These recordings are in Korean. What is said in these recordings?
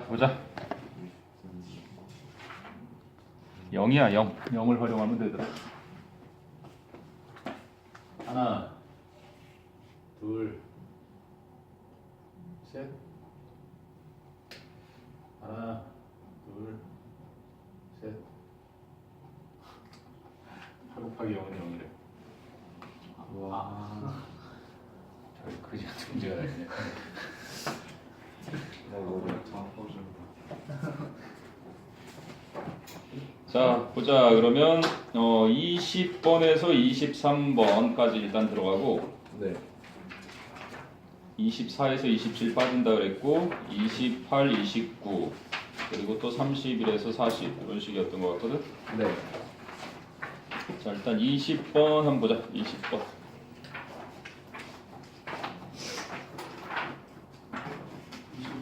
보자. 0이야 0. 0을 활용하면 되더라. 하나, 둘, 셋. 하나, 둘, 셋. 8 곱하기 0은 0이래. 와. 저기 그지 같은 문제가 다 있네. 자 보자. 그러면 20번에서 23번까지 일단 들어가고, 네. 24에서 27 빠진다 그랬고, 28, 29 그리고 또 31에서 40 이런 식이었던 것 같거든. 네. 자 일단 20번 한번 보자. 20번.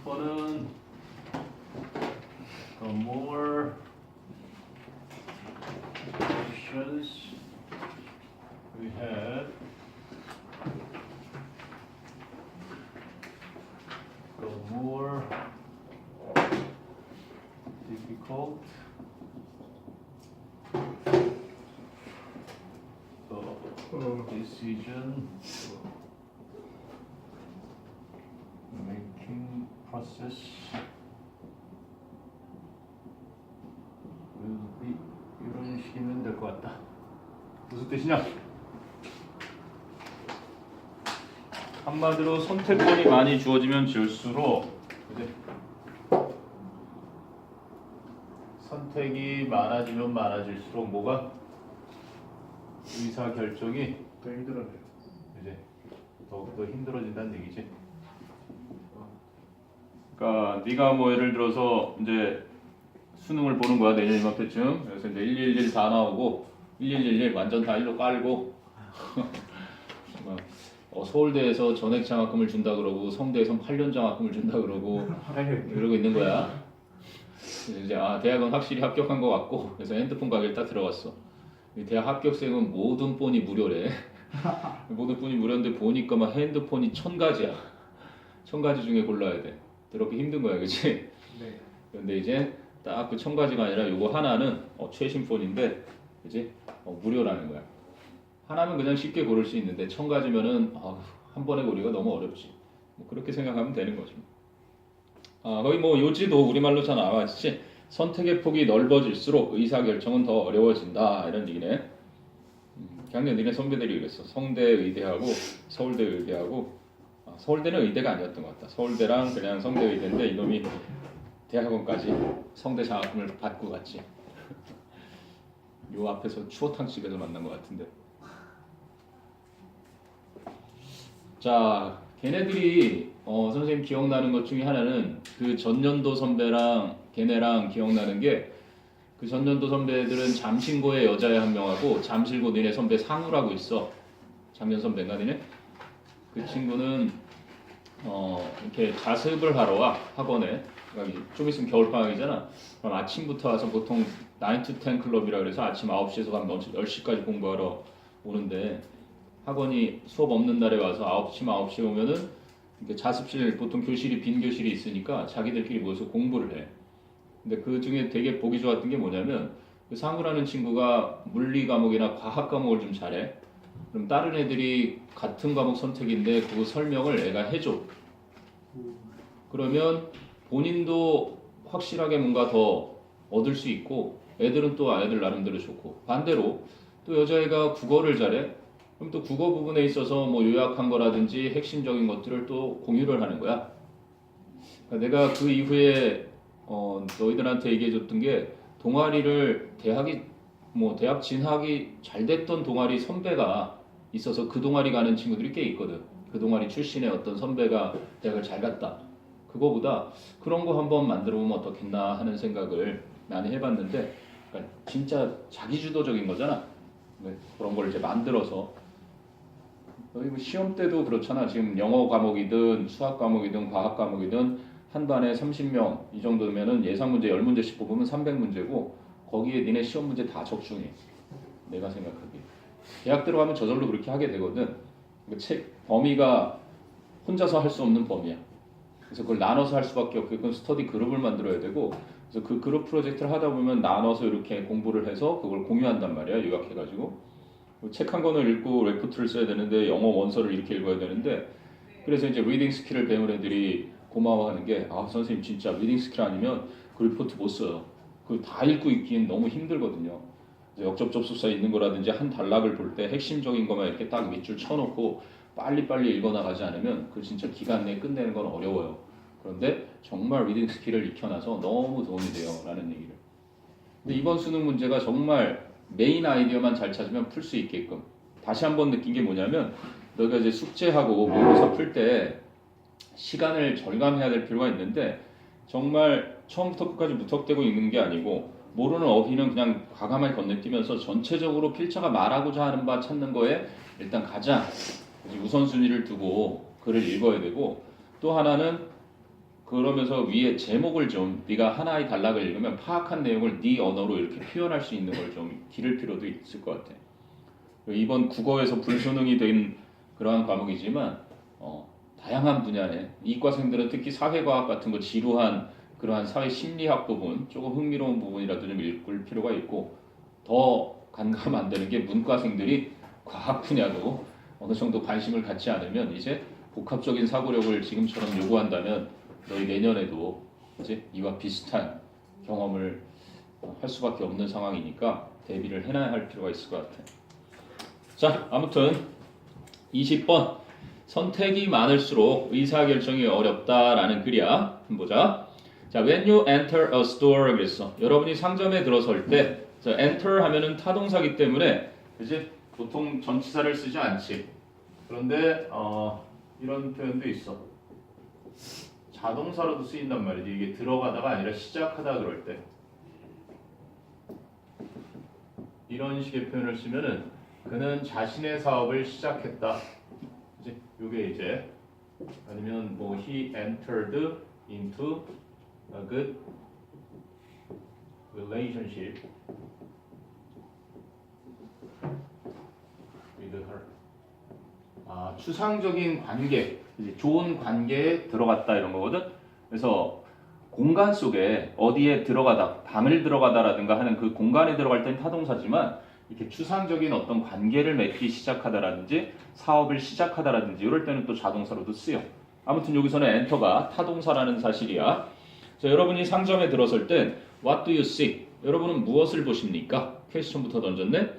20번은 the more questions we had, the more difficult the decision making process will be. 이런 식이면 될 것 같다. 무슨 뜻이냐? 한마디로 선택권이 많이 주어지면 줄수록, 그지? 선택이 많아지면 많아질수록 뭐가? 의사 결정이 더 힘들어요. 이제 더욱더 힘들어진다는 얘기지. 그러니까 네가 뭐 예를 들어서 이제 수능을 보는 거야, 내년 이맘때쯤. 그래서 이제 111 다 나오고 1111 완전 다 일로 깔고 서울대에서 전액 장학금을 준다 그러고 성대에서 8년 장학금을 준다 그러고 이러고 있는 거야. 이제 대학은 확실히 합격한 것 같고, 그래서 핸드폰 가게에 딱 들어갔어. 대학 합격생은 모든 폰이 무료래. 모든 폰이 무료인데 보니까 막 핸드폰이 1000가지야. 1000가지 중에 골라야 돼. 그렇게 힘든 거야, 그렇지? 네. 그런데 이제 딱 그 1000가지가 아니라 요거 하나는 최신 폰인데, 그지? 무료라는 거야. 하나면 그냥 쉽게 고를 수 있는데 1000가지면은 한 번에 고르기가 너무 어렵지. 뭐 그렇게 생각하면 되는 거지. 거기 뭐 요지도 우리말로 잘 나왔지. 선택의 폭이 넓어질수록 의사결정은 더 어려워진다 이런 얘기네. 작년 니네 선배들이 그랬어. 성대 의대하고 서울대 의대하고, 서울대는 의대가 아니었던 것 같다. 서울대랑 그냥 성대 의대인데 이놈이 대학원까지 성대 장학금을 받고 갔지. 요 앞에서 추어탕 집에서 만난 것 같은데. 자, 걔네들이 선생님 기억나는 것 중에 하나는 그 전년도 선배랑 걔네랑 기억나는 게, 그 전년도 선배들은 잠신고의 여자애 한 명하고 잠실고 니네 선배 상우라고 있어. 작년 선배인가 니네? 그 친구는 이렇게 자습을 하러 와, 학원에. 그러니까 좀 있으면 겨울방학이잖아. 그럼 아침부터 와서 보통 9 to 10 클럽이라 그래서 아침 9시에서 밤 10시까지 공부하러 오는데, 학원이 수업 없는 날에 와서 9시에 오면은 이렇게 자습실, 보통 교실이 빈 교실이 있으니까 자기들끼리 모여서 공부를 해. 근데 그 중에 되게 보기 좋았던 게 뭐냐면, 그 상우라는 친구가 물리 과목이나 과학 과목을 좀 잘해. 그럼 다른 애들이 같은 과목 선택인데 그거 설명을 애가 해줘. 그러면 본인도 확실하게 뭔가 더 얻을 수 있고, 애들은 또 애들 나름대로 좋고, 반대로 또 여자애가 국어를 잘해. 그럼 또 국어 부분에 있어서 뭐 요약한 거라든지 핵심적인 것들을 또 공유를 하는 거야. 그러니까 내가 그 이후에 너희들한테 얘기해줬던 게, 동아리를 대학 진학이 잘 됐던 동아리 선배가 있어서 그 동아리 가는 친구들이 꽤 있거든. 그 동아리 출신의 어떤 선배가 대학을 잘 갔다. 그거보다 그런 거 한번 만들어 보면 어떻겠나 하는 생각을 많이 해봤는데, 그러니까 진짜 자기주도적인 거잖아. 그런 걸 이제 만들어서, 너희 뭐 시험 때도 그렇잖아. 지금 영어 과목이든 수학 과목이든 과학 과목이든 한 반에 30명 이 정도면은 예상 문제 10문제씩 뽑으면 300문제고, 거기에 니네 시험 문제 다 적중해. 내가 생각하기에 대학 들어가면 저절로 그렇게 하게 되거든. 범위가 혼자서 할 수 없는 범위야. 그래서 그걸 나눠서 할 수밖에 없게끔 스터디 그룹을 만들어야 되고, 그래서 그 그룹 프로젝트를 하다 보면 나눠서 이렇게 공부를 해서 그걸 공유한단 말이야. 요약해가지고 책 한 권을 읽고 레포트를 써야 되는데 영어 원서를 이렇게 읽어야 되는데, 그래서 이제 리딩 스킬을 배운 애들이 고마워하는 게, 아 선생님 진짜 리딩 스킬 아니면 그 리포트 못 써요. 그 다 읽고 있기엔 너무 힘들거든요. 역접접속사 있는 거라든지 한 단락을 볼 때 핵심적인 것만 이렇게 딱 밑줄 쳐놓고 빨리빨리 읽어나가지 않으면 그 진짜 기간 내에 끝내는 건 어려워요. 그런데 정말 리딩 스킬을 익혀놔서 너무 도움이 돼요 라는 얘기를. 근데 이번 수능 문제가 정말 메인 아이디어만 잘 찾으면 풀 수 있게끔, 다시 한번 느낀 게 뭐냐면, 너가 이제 숙제하고 모의고사 풀 때 시간을 절감해야 될 필요가 있는데, 정말 처음부터 끝까지 무턱대고 읽는 게 아니고 모르는 어휘는 그냥 과감하게 건너뛰면서 전체적으로 필자가 말하고자 하는 바 찾는 거에 일단 가장 우선순위를 두고 글을 읽어야 되고, 또 하나는 그러면서 위에 제목을 좀, 네가 하나의 단락을 읽으면 파악한 내용을 네 언어로 이렇게 표현할 수 있는 걸 좀 기를 필요도 있을 것 같아. 이번 국어에서 불수능이 된 그러한 과목이지만 다양한 분야의 이과생들은 특히 사회과학 같은 거 지루한 그러한 사회 심리학 부분, 조금 흥미로운 부분이라도 좀 읽을 필요가 있고, 더 간과하면 안 되는 게 문과생들이 과학 분야도 어느 정도 관심을 갖지 않으면 이제 복합적인 사고력을 지금처럼 요구한다면 너희 내년에도 이제 이와 비슷한 경험을 할 수밖에 없는 상황이니까 대비를 해놔야 할 필요가 있을 것 같아요. 자, 아무튼 20번 선택이 많을수록 의사결정이 어렵다라는 글이야. 한번 보자. 자, when you enter a store 그랬어. 여러분이 상점에 들어설 때, 자, enter 하면은 타동사기 때문에 이제 보통 전치사를 쓰지 않지. 그런데 이런 표현도 있어. 자동사로도 쓰인단 말이지. 이게 들어가다가 아니라 시작하다 그럴 때. 이런 식의 표현을 쓰면은 그는 자신의 사업을 시작했다. 이제 요게 이제, 아니면 뭐 he entered into a good relationship with her. 추상적인 관계, 이제 좋은 관계에 들어갔다 이런 거거든. 그래서 공간 속에 어디에 들어가다, 방을 들어가다라든가 하는 그 공간에 들어갈 땐 타동사지만, 이렇게 추상적인 어떤 관계를 맺기 시작하다라든지 사업을 시작하다라든지 이럴 때는 또 자동사로도 쓰여. 아무튼 여기서는 엔터가 타동사라는 사실이야. 자, 여러분이 상점에 들어설 땐 What do you see? 여러분은 무엇을 보십니까? 퀘스천부터 던졌네.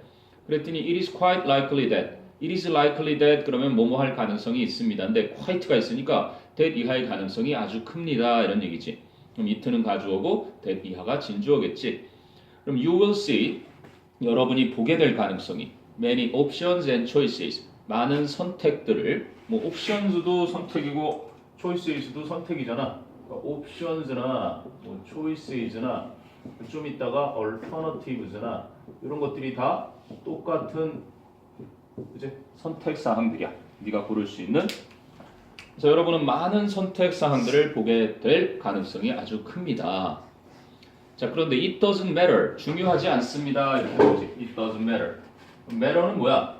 그랬더니 It is quite likely that. It is likely that 그러면 뭐뭐 할 가능성이 있습니다. 근데 quite가 있으니까 that 이하의 가능성이 아주 큽니다 이런 얘기지. 그럼 it는 가주어고 that 이하가 진주어겠지. 그럼 you will see, 여러분이 보게 될 가능성이 many options and choices, 많은 선택들을, 뭐 options도 선택이고 choices도 선택이잖아. 그러니까 options나 뭐 choices나 좀 있다가 alternatives나 이런 것들이 다 똑같은 이제 선택 사항들이야. 네가 고를 수 있는. 그래서 여러분은 많은 선택 사항들을 보게 될 가능성이 아주 큽니다. 자, 그런데 it doesn't matter, 중요하지 않습니다 이렇게 보지. it doesn't matter. matter는 뭐야?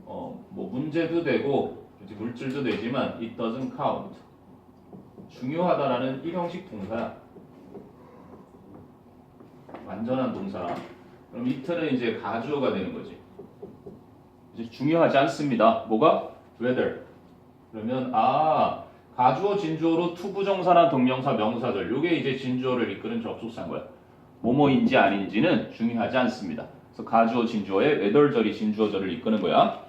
뭐 문제도 되고 물질도 되지만 it doesn't count, 중요하다라는 일형식 동사야. 완전한 동사. 그럼 it는 이제 가주어가 되는 거지. 이제 중요하지 않습니다. 뭐가? whether. 그러면 가주어 진주어로 투부정사나 동명사 명사절, 요게 이제 진주어를 이끄는 접속사인 거야. 뭐뭐인지 아닌지는 중요하지 않습니다. 그래서 가주어 진주어에 whether절이 진주어절을 이끄는 거야.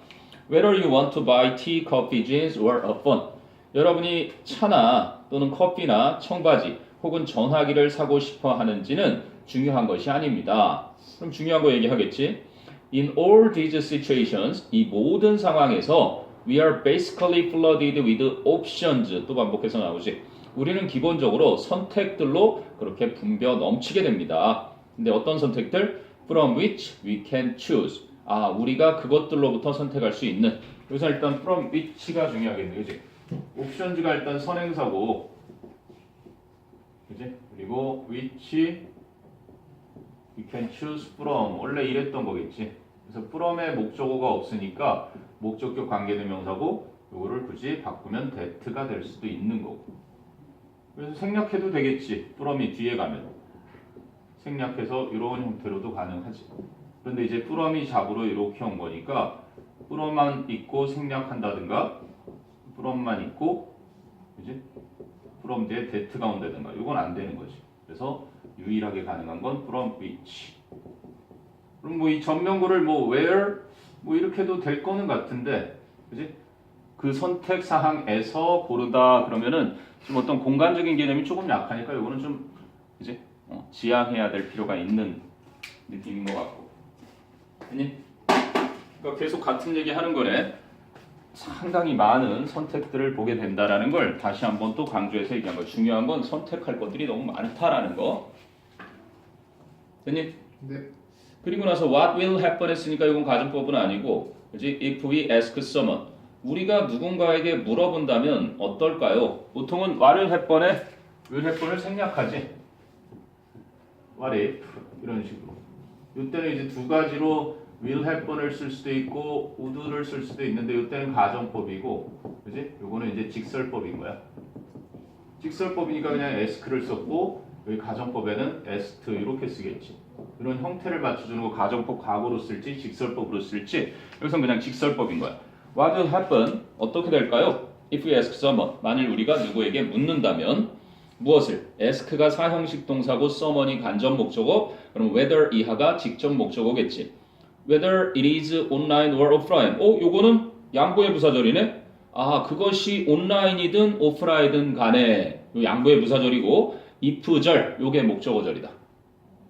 Whether you want to buy tea, coffee, jeans or a phone. 여러분이 차나 또는 커피나 청바지 혹은 전화기를 사고 싶어 하는지는 중요한 것이 아닙니다. 그럼 중요한 거 얘기하겠지. In all these situations, 이 모든 상황에서 we are basically flooded with options. 또 반복해서 나오지. 우리는 기본적으로 선택들로 그렇게 붐벼 넘치게 됩니다. 근데 어떤 선택들? From which we can choose. 우리가 그것들로부터 선택할 수 있는. 여기서 일단 from which가 중요하겠네, 그지? options가 일단 선행사고, 그지? 그리고 which we can choose from. 원래 이랬던 거겠지. 그래서 from의 목적어가 없으니까 목적격 관계대명사고, 요거를 굳이 바꾸면 that가 될 수도 있는 거고. 그래서 생략해도 되겠지. from이 뒤에 가면 생략해서 이런 형태로도 가능하지. 그런데 이제 from이 잡으로 이렇게 온 거니까 from만 있고 생략한다든가 from만 있고 그지? from 뒤에 that가 온다든가 이건 안 되는 거지. 그래서 유일하게 가능한 건 from which. 그럼 뭐 이 전명구를 뭐 where 뭐 이렇게 해도 될 거는 같은데 그지? 그 선택 사항에서 고르다 그러면은 좀 어떤 공간적인 개념이 조금 약하니까 이거는 좀 이제 지양해야 될 필요가 있는 느낌인 것 같고. 아니? 그러니까 계속 같은 얘기 하는 거네. 상당히 많은 선택들을 보게 된다라는 걸 다시 한번 또 강조해서 얘기한 거. 중요한 건 선택할 것들이 너무 많다라는 거. 됐니? 네. 그리고 나서 what will happen 했으니까 이건 가정법은 아니고 그지? If we ask someone 우리가 누군가에게 물어본다면 어떨까요? 보통은 what을 했번에 will 했번을 생략하지. what if 이런 식으로. 이때는 이제 두 가지로 will 했번을 쓸 수도 있고 would를 쓸 수도 있는데 이때는 가정법이고, 그지? 요거는 이제 직설법인 거야. 직설법이니까 그냥 ask를 썼고 여기 가정법에는 asked 이렇게 쓰겠지. 이런 형태를 맞춰주는 거 가정법 과거로 쓸지 직설법으로 쓸지 여기선 그냥 직설법인 거야. What will happen? 어떻게 될까요? If we ask someone 만일 우리가 누구에게 묻는다면 무엇을? ask가 사형식 동사고 someone이 간접 목적어 그럼 whether 이하가 직접 목적어겠지. Whether it is online or offline 요거는 양보의 부사절이네. 그것이 온라인이든 오프라인이든 간에 요 양보의 부사절이고 if절 요게 목적어절이다.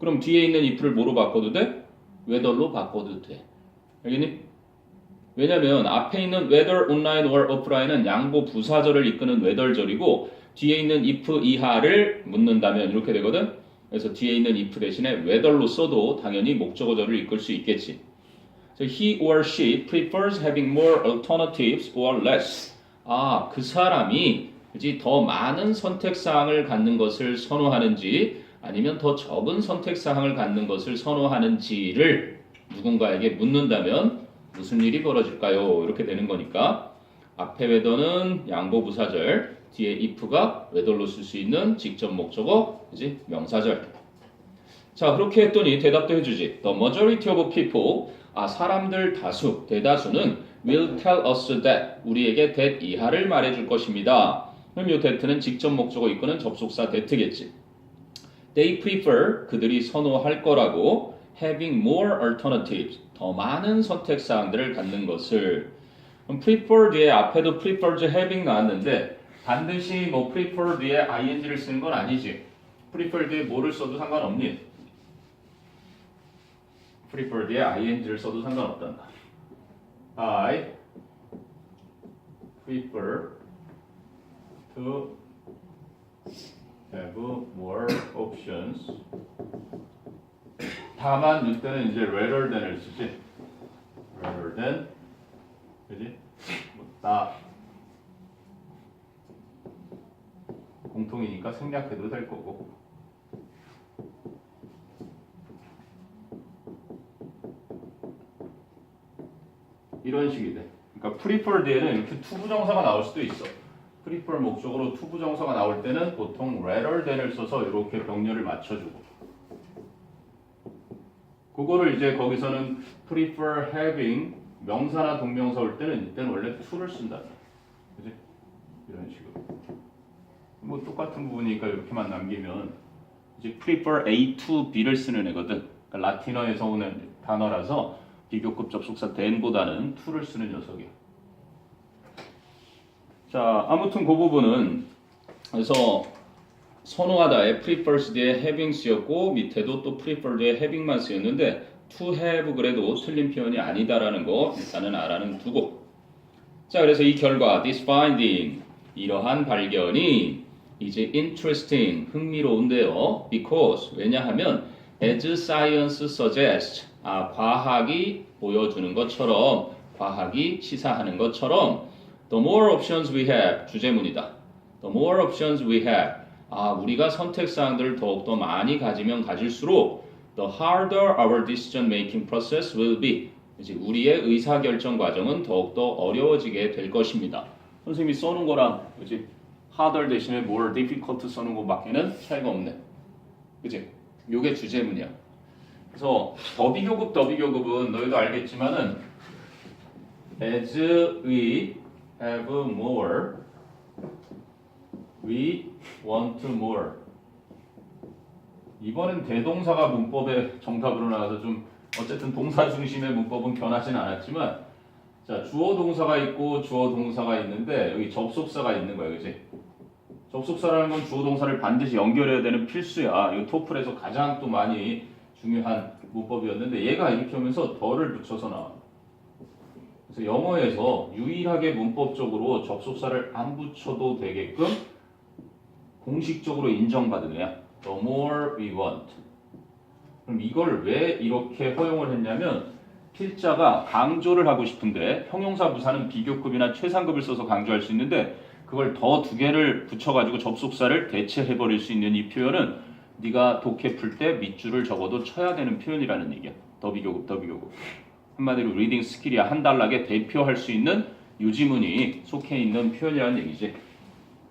그럼 뒤에 있는 if를 뭐로 바꿔도 돼? whether로 바꿔도 돼. 알겠니? 왜냐면 앞에 있는 whether online or offline은 양보 부사절을 이끄는 whether절이고 뒤에 있는 if 이하를 묻는다면 이렇게 되거든. 그래서 뒤에 있는 if 대신에 whether로 써도 당연히 목적어절을 이끌 수 있겠지. So he or she prefers having more alternatives or less. 그 사람이 그지 더 많은 선택사항을 갖는 것을 선호하는지 아니면 더 적은 선택사항을 갖는 것을 선호하는지를 누군가에게 묻는다면 무슨 일이 벌어질까요? 이렇게 되는 거니까 앞에 whether는 양보부사절, 뒤에 if가 whether로 쓸 수 있는 직접 목적어, 그지? 명사절. 자, 그렇게 했더니 대답도 해주지. The majority of people, 사람들 다수, 대다수는 will tell us that, 우리에게 that 이하를 말해줄 것입니다. 그럼 이 that는 직접 목적어 이끄는 접속사 that겠지. They prefer, 그들이 선호할 거라고 having more alternatives, 더 많은 선택사항들을 갖는 것을. 그럼 prefer 뒤에 앞에도 prefer to having 나왔는데 반드시 뭐 prefer 뒤에 ing를 쓰는 건 아니지. prefer 뒤에 뭐를 써도 상관없니? prefer 뒤에 ing를 써도 상관없단다. I prefer to have more options. 다만 이때는 이제 rather than을 쓰지. rather than, 그지? 나 공통이니까 생략해도 될 거고. 이런 식이 돼. 그러니까 prefer 뒤에는 이렇게 투부정사가 나올 수도 있어. prefer 목적으로 투부정사가 나올 때는 보통 rather than을 써서 이렇게 병렬을 맞춰주고. 그거를 이제 거기서는 prefer having 명사나 동명사 올 때는 이때는 원래 to를 쓴다. 그지? 이런 식으로. 뭐 똑같은 부분이니까 이렇게만 남기면 이제 prefer A to B를 쓰는 애거든. 그러니까 라틴어에서 오는 단어라서 비교급 접속사 than보다는 to를 쓰는 녀석이야. 자, 아무튼 그 부분은 그래서 선호하다에 prefers 뒤에 having 쓰였고 밑에도 또 prefer 뒤에 having만 쓰였는데 to have 그래도 틀린 표현이 아니다라는 거 일단은 알아는 두고. 자, 그래서 이 결과 this finding 이러한 발견이 이제 interesting 흥미로운데요. because 왜냐하면 as science suggests 과학이 보여주는 것처럼 과학이 시사하는 것처럼 the more options we have 주제문이다. the more options we have 우리가 선택사항들을 더욱더 많이 가지면 가질수록 the harder our decision making process will be 이제 우리의 의사결정 과정은 더욱더 어려워지게 될 것입니다. 선생님이 써놓은 거랑 그지 harder 대신에 more difficult 써놓은 거밖에는 차이가 없네. 그지? 요게 주제문이야. 그래서 더비교급은 너희도 알겠지만은 as we have more, we want more. 이번엔 대동사가 문법의 정답으로 나와서 좀 어쨌든 동사 중심의 문법은 변하진 않았지만 자 주어 동사가 있고 주어 동사가 있는데 여기 접속사가 있는 거야, 그지? 접속사라는 건 주어 동사를 반드시 연결해야 되는 필수야. 이 토플에서 가장 또 많이 중요한 문법이었는데 얘가 이렇게 오면서 더를 붙여서 나와. 그래서 영어에서 유일하게 문법적으로 접속사를 안 붙여도 되게끔 공식적으로 인정받은 애야. The more we want. 그럼 이걸 왜 이렇게 허용을 했냐면 필자가 강조를 하고 싶은데 형용사 부사는 비교급이나 최상급을 써서 강조할 수 있는데 그걸 더 두 개를 붙여가지고 접속사를 대체해버릴 수 있는 이 표현은 네가 독해 풀 때 밑줄을 적어도 쳐야 되는 표현이라는 얘기야. 더비교급. 한마디로 리딩 스킬이야. 한 단락에 대표할 수 있는 유지문이 속해 있는 표현이라는 얘기지.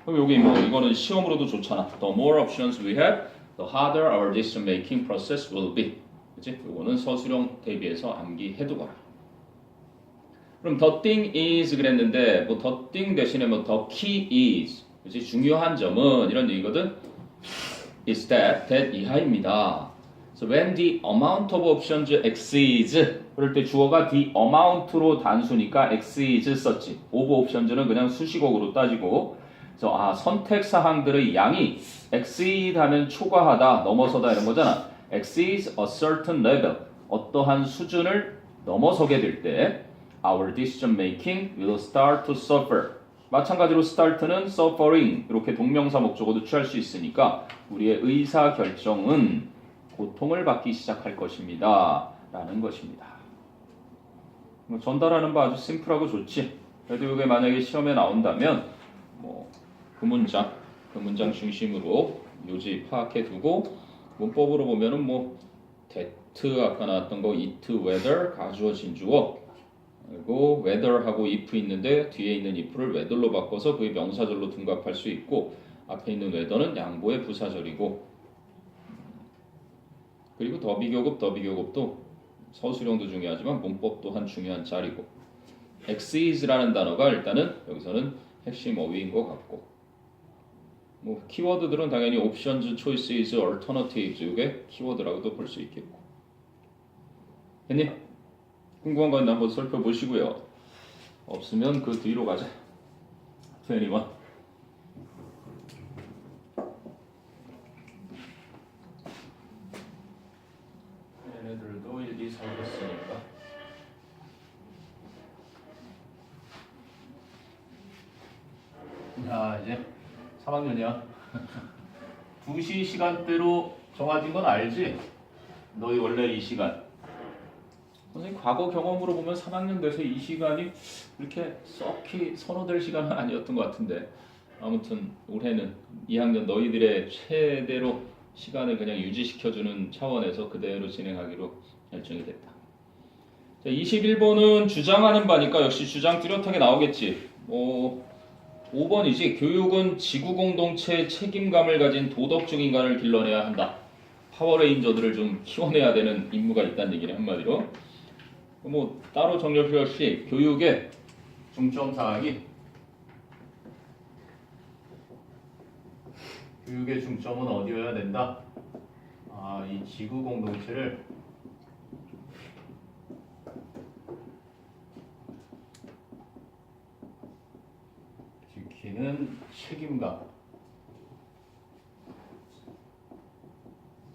그럼 여기 뭐 이거는 시험으로도 좋잖아. The more options we have, the harder our decision making process will be. 그치? 이거는 서술형 대비해서 암기해두거라. 그럼 the thing is 그랬는데 뭐 the thing 대신에 뭐 the key is. 그치? 중요한 점은 이런 얘기거든. is that 이하입니다. So when the amount of options exceeds 그럴 때 주어가 the amount로 단수니까 exceeds 썼지. of options는 그냥 수식어로 따지고 그래서 선택 사항들의 양이 exceed 하면 초과하다, 넘어서다 이런 거잖아. exceeds a certain level 어떠한 수준을 넘어서게 될 때 our decision making will start to suffer. 마찬가지로 start는 suffering 이렇게 동명사 목적어도 취할 수 있으니까 우리의 의사 결정은 고통을 받기 시작할 것입니다. 라는 것입니다. 전달하는 바 아주 심플하고 좋지. 그래도 이게 만약에 시험에 나온다면 뭐 그 문장 중심으로 요지 파악해 두고 문법으로 보면은 뭐 that 아까 나왔던 거 it, whether 가주어 진주어 그리고 whether하고 if 있는데 뒤에 있는 if를 whether로 바꿔서 그의 명사절로 둔갑할 수 있고 앞에 있는 whether는 양보의 부사절이고 그리고 더비교급도 서술형도 중요하지만 문법 또한 중요한 자리고 exceeds라는 단어가 일단은 여기서는 핵심 어휘인 것 같고 뭐 키워드들은 당연히 options, choices, alternatives 이게 키워드라고도 볼 수 있겠고 됐니? 궁금한 건 한번 살펴보시고요. 없으면 그 뒤로 가자. 21 얘네들도 1, 2, 3 했으니까 자 이제 3학년이야. 2시 시간대로 정해진 건 알지? 너희 원래 이 시간. 선생님 과거 경험으로 보면 3학년 돼서 이 시간이 이렇게 썩히 선호될 시간은 아니었던 것 같은데 아무튼 올해는 2학년 너희들의 최대로 시간을 그냥 유지시켜주는 차원에서 그대로 진행하기로 결정이 됐다. 자, 21번은 주장하는 바니까 역시 주장 뚜렷하게 나오겠지. 5번이지. 교육은 지구 공동체의 책임감을 가진 도덕적 인간을 길러내야 한다. 파워레인저들을 좀 키워내야 되는 임무가 있다는 얘기네 한마디로. 뭐 따로 정리할 필요 없이 교육의 중점 사항이 교육의 중점은 어디여야 된다? 이 지구 공동체를 지키는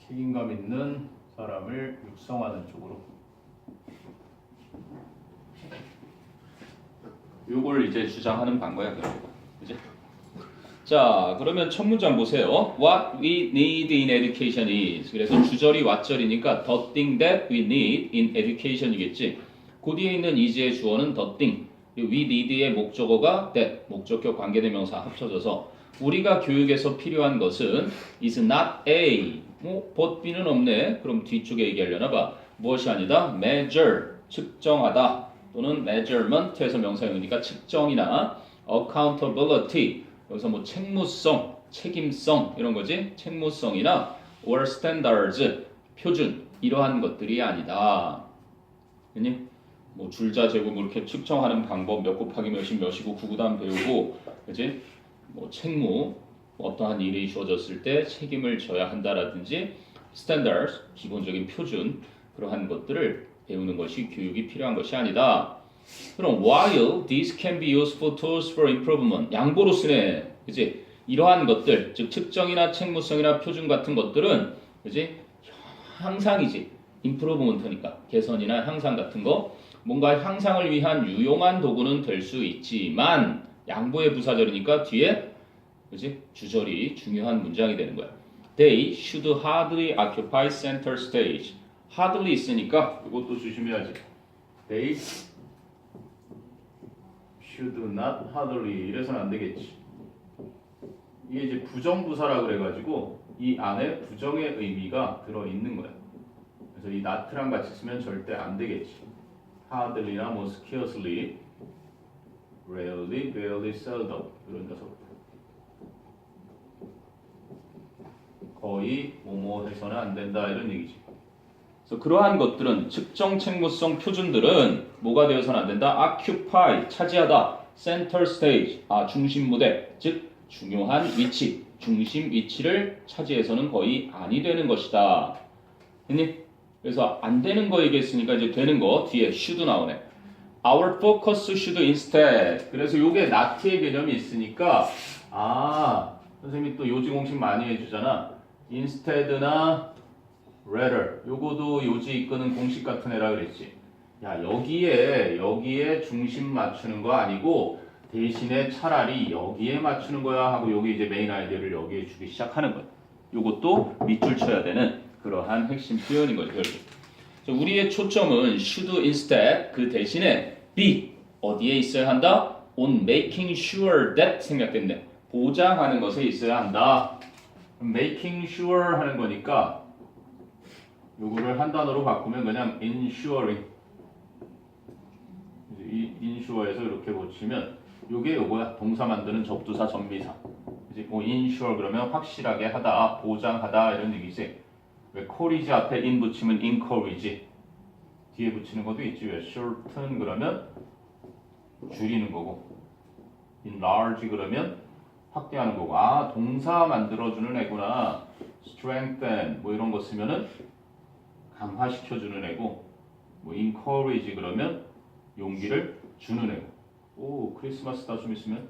책임감 있는 사람을 육성하는 쪽으로. 요걸 이제 주장하는 방거야, 그지? 자, 그러면 첫 문장 보세요. What we need in education is. 그래서 주절이 what절이니까 the thing that we need in education이겠지. 그 뒤에 있는 is의 주어는 the thing. 그리고 we need의 목적어가 that, 목적격 관계대명사 합쳐져서 우리가 교육에서 필요한 것은 is not A. but B는 없네. 그럼 뒤쪽에 얘기하려나 봐. 무엇이 아니다? measure. 측정하다 또는 measurement에서 명사형이니까 측정이나 accountability 여기서 뭐 책무성, 책임성 이런 거지 책무성이나 or standards 표준 이러한 것들이 아니다. 아니? 뭐 줄자 제곱 뭐 이렇게 측정하는 방법 몇 곱하기 몇이 몇이고 구구단 배우고 그지? 뭐 책무 뭐 어떠한 일이 주어졌을 때 책임을 져야 한다라든지 standards 기본적인 표준 그러한 것들을 배우는 것이 교육이 필요한 것이 아니다. 그럼 while these can be useful tools for improvement 양보로 쓰네. 그지? 이러한 것들 즉 측정이나 책무성이나 표준 같은 것들은 그지? 향상이지. improvement니까 개선이나 향상 같은 거 뭔가 향상을 위한 유용한 도구는 될 수 있지만 양보의 부사절이니까 뒤에 그지? 주절이 중요한 문장이 되는 거야. They should hardly occupy center stage. hardly 있으니까 이것도 조심해야지. They should not hardly 이래서는 안 되겠지. 이게 이제 부정부사라 그래가지고 이 안에 부정의 의미가 들어있는 거야. 그래서 이 not랑 같이 쓰면 절대 안 되겠지. hardly나 뭐 scarcely, rarely, barely, seldom 이런 녀석. 거의 뭐뭐 해서는 안 된다 이런 얘기지. 그래서 그러한 것들은 측정 책무성 표준들은 뭐가 되어서는 안 된다. occupy 차지하다, center stage 중심 무대 즉 중요한 위치, 중심 위치를 차지해서는 거의 아니 되는 것이다. 됐니? 그래서 안 되는 거 얘기했으니까 이제 되는 거 뒤에 should 나오네. Our focus should instead. 그래서 요게 not의 개념이 있으니까 선생님이 또 요지 공식 많이 해주잖아. instead나 rather 요거도 요지 이끄는 공식 같은 애라 그랬지. 야 여기에 중심 맞추는 거 아니고 대신에 차라리 여기에 맞추는 거야 하고 여기 이제 메인 아이디어를 여기에 주기 시작하는 거야. 요것도 밑줄 쳐야 되는 그러한 핵심 표현인 거죠. 결국. 우리의 초점은 should instead 그 대신에 be 어디에 있어야 한다? on making sure that 생략됐네. 보장하는 것에 있어야 한다. making sure 하는 거니까 요거를 한 단어로 바꾸면 그냥 ensuring 이 insure에서 이렇게 고치면 요게 요거야. 동사 만드는 접두사 전미사. 이제 뭐 ensure 그러면 확실하게 하다, 보장하다 이런 얘기지. 왜 encourage 앞에 in 붙이면 encourage 뒤에 붙이는 것도 있지. 왜 shorten 그러면 줄이는 거고 enlarge 그러면 확대하는 거고. 동사 만들어주는 애구나. strengthen 뭐 이런 거 쓰면은 강화시켜주는 애고 뭐 encourage 그러면 용기를 주는 애고. 오 크리스마스다 좀 있으면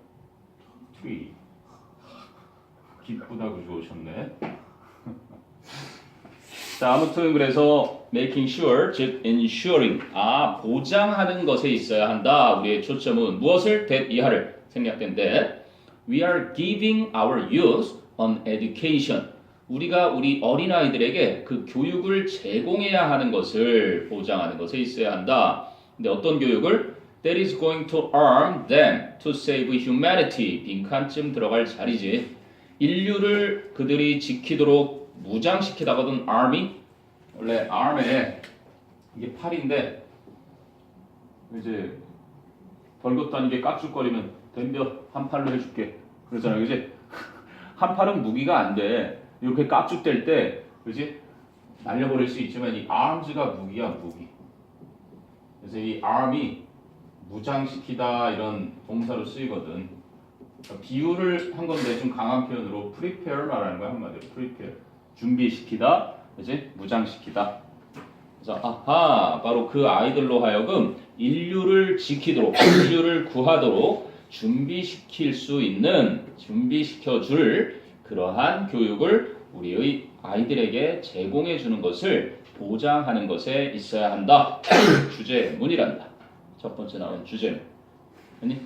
트리 기쁘다고 좋으셨네. 자 아무튼 그래서 making sure 즉 ensuring 보장하는 것에 있어야 한다. 우리의 초점은 무엇을 that 이하를 생략된 that we are giving our youth an education 우리가 우리 어린아이들에게 그 교육을 제공해야 하는 것을 보장하는 것에 있어야 한다. 근데 어떤 교육을? That is going to arm them to save humanity. 빈칸쯤 들어갈 자리지. 인류를 그들이 지키도록 무장시키다거든 army. 원래 arm에 이게 팔인데 이제 별것도 아니게 깍죽거리면 덤벼 한 팔로 해줄게. 그러잖아요, 그지? 한 팔은 무기가 안 돼. 이렇게 깍죽댈 때, 그지? 날려버릴 수 있지만 이 arms가 무기야, 무기. 그래서 이 arm이 무장시키다 이런 동사로 쓰이거든. 그러니까 비유를 한 건데 좀 강한 표현으로 prepare 말하는 거야 한마디로 prepare. 준비시키다, 그지? 무장시키다. 그래서 바로 그 아이들로 하여금 인류를 지키도록, 인류를 구하도록 준비시킬 수 있는, 준비시켜줄 그러한 교육을 우리의 아이들에게 제공해 주는 것을 보장하는 것에 있어야 한다. 주제문이란다. 첫 번째 나온 주제문.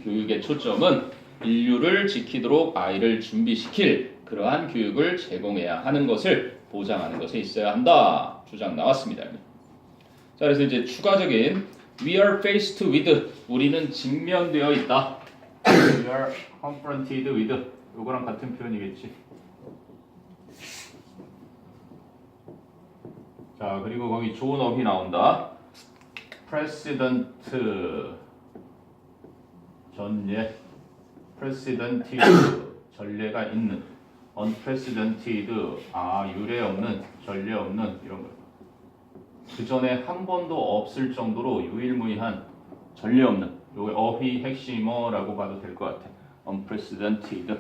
교육의 초점은 인류를 지키도록 아이를 준비시킬 그러한 교육을 제공해야 하는 것을 보장하는 것에 있어야 한다. 주장 나왔습니다. 자, 그래서 이제 추가적인 we are faced with 우리는 직면되어 있다. we are confronted with 요거랑 같은 표현이겠지. 자, 그리고 거기 좋은 어휘 나온다. unprecedented 전례 precedented 전례가 있는 unprecedented 유례 없는 전례 없는 이런 거. 그 전에 한 번도 없을 정도로 유일무이한 전례 없는 요게 어휘 핵심어라고 봐도 될 것 같아. unprecedented.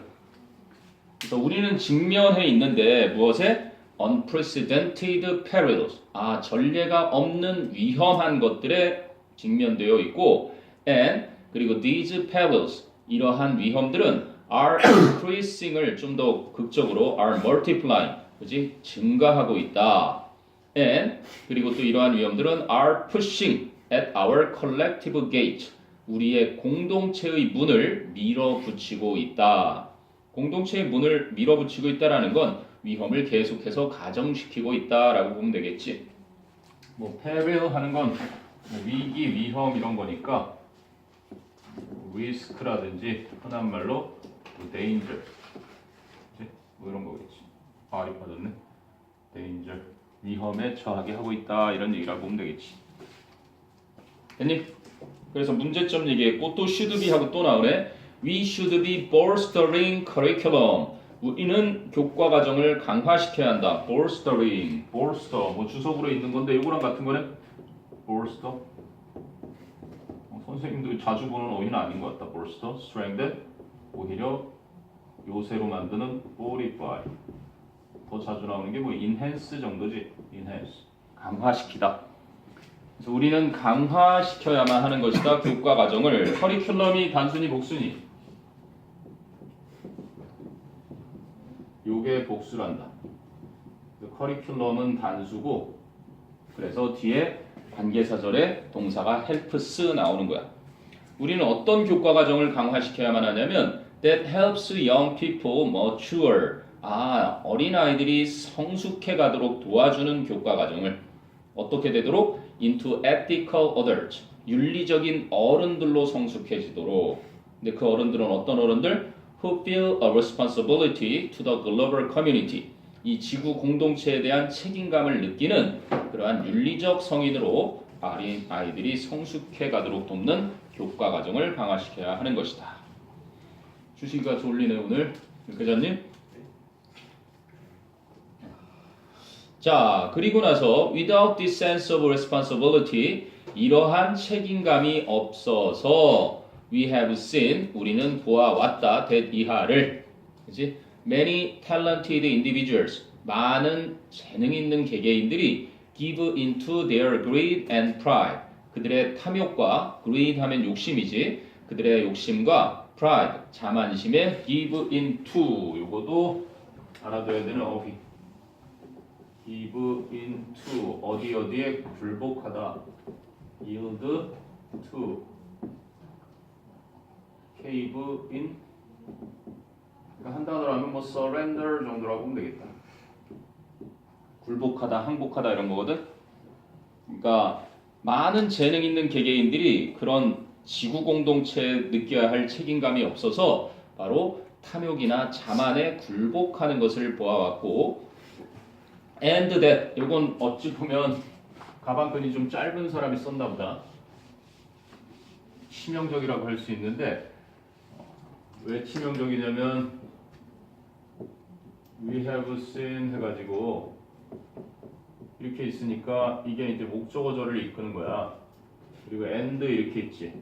그래서 우리는 직면해 있는데 무엇에? unprecedented perils. 전례가 없는 위험한 것들에 직면되어 있고 and 그리고 these perils 이러한 위험들은 are increasing을 좀 더 극적으로 are multiplying 그지? 증가하고 있다. and 그리고 또 이러한 위험들은 are pushing at our collective gate 우리의 공동체의 문을 밀어붙이고 있다. 공동체의 문을 밀어붙이고 있다라는 건 위험을 계속해서 가정시키고 있다라고 보면 되겠지. 뭐 peril 하는 건 위기, 위험 이런 거니까 risk라든지 흔한 말로 danger, 뭐 이런 거겠지. R이 빠졌네. danger, 위험에 처하게 하고 있다 이런 얘기라고 보면 되겠지. 됐니? 그래서 문제점 얘기했고 또 should be 하고 또 나오네. We should be bolstering curriculum. 우리는 교과 과정을 강화시켜야 한다. bolstering, bolster 뭐 주석으로 있는 건데 이거랑 같은 거네. bolster. 선생님도 자주 보는 어휘는 아닌 것 같다. bolster, strengthen. 오히려 요새로 만드는 fortify. 더 자주 나오는 게 뭐 enhance 정도지. enhance. 강화시키다. 그래서 우리는 강화시켜야만 하는 것이다. 교과 과정을. 커리큘럼이 단순히 복수니. 요게 복수란다. 커리큘럼은 단수고 그래서 뒤에 관계사절에 동사가 helps 나오는 거야. 우리는 어떤 교과 과정을 강화시켜야만 하냐면 that helps young people mature. 어린아이들이 성숙해 가도록 도와주는 교과 과정을 어떻게 되도록 into ethical adults. 윤리적인 어른들로 성숙해지도록. 근데 그 어른들은 어떤 어른들? who feel a responsibility to the global community. 이 지구 공동체에 대한 책임감을 느끼는 그러한 윤리적 성인으로 어린 아이들이 성숙해 가도록 돕는 교과 과정을 강화시켜야 하는 것이다. 주식이가 졸리네 오늘. 교장님. 자, 그리고 나서 without this sense of responsibility 이러한 책임감이 없어서 we have seen 우리는 보아왔다 that 이하를 그치? many talented individuals 많은 재능 있는 개개인들이 give into their greed and pride 그들의 탐욕과 greed 하면 욕심이지 그들의 욕심과 pride 자만심에 give into 요거도 알아둬야 되는 어휘 give into 어디에 굴복하다 yield to cave in 그러니까 한 단어로 하면 뭐 surrender 정도라고 보면 되겠다. 굴복하다, 항복하다 이런 거거든. 그러니까 많은 재능 있는 개개인들이 그런 지구 공동체에 느껴야 할 책임감이 없어서 바로 탐욕이나 자만에 굴복하는 것을 보아왔고 and that 이건 어찌 보면 가방끈이 좀 짧은 사람이 썼나 보다. 치명적이라고 할 수 있는데 왜 치명적이냐면 we have seen 해가지고 이렇게 있으니까 이게 이제 목적어절을 이끄는 거야. 그리고 and 이렇게 있지.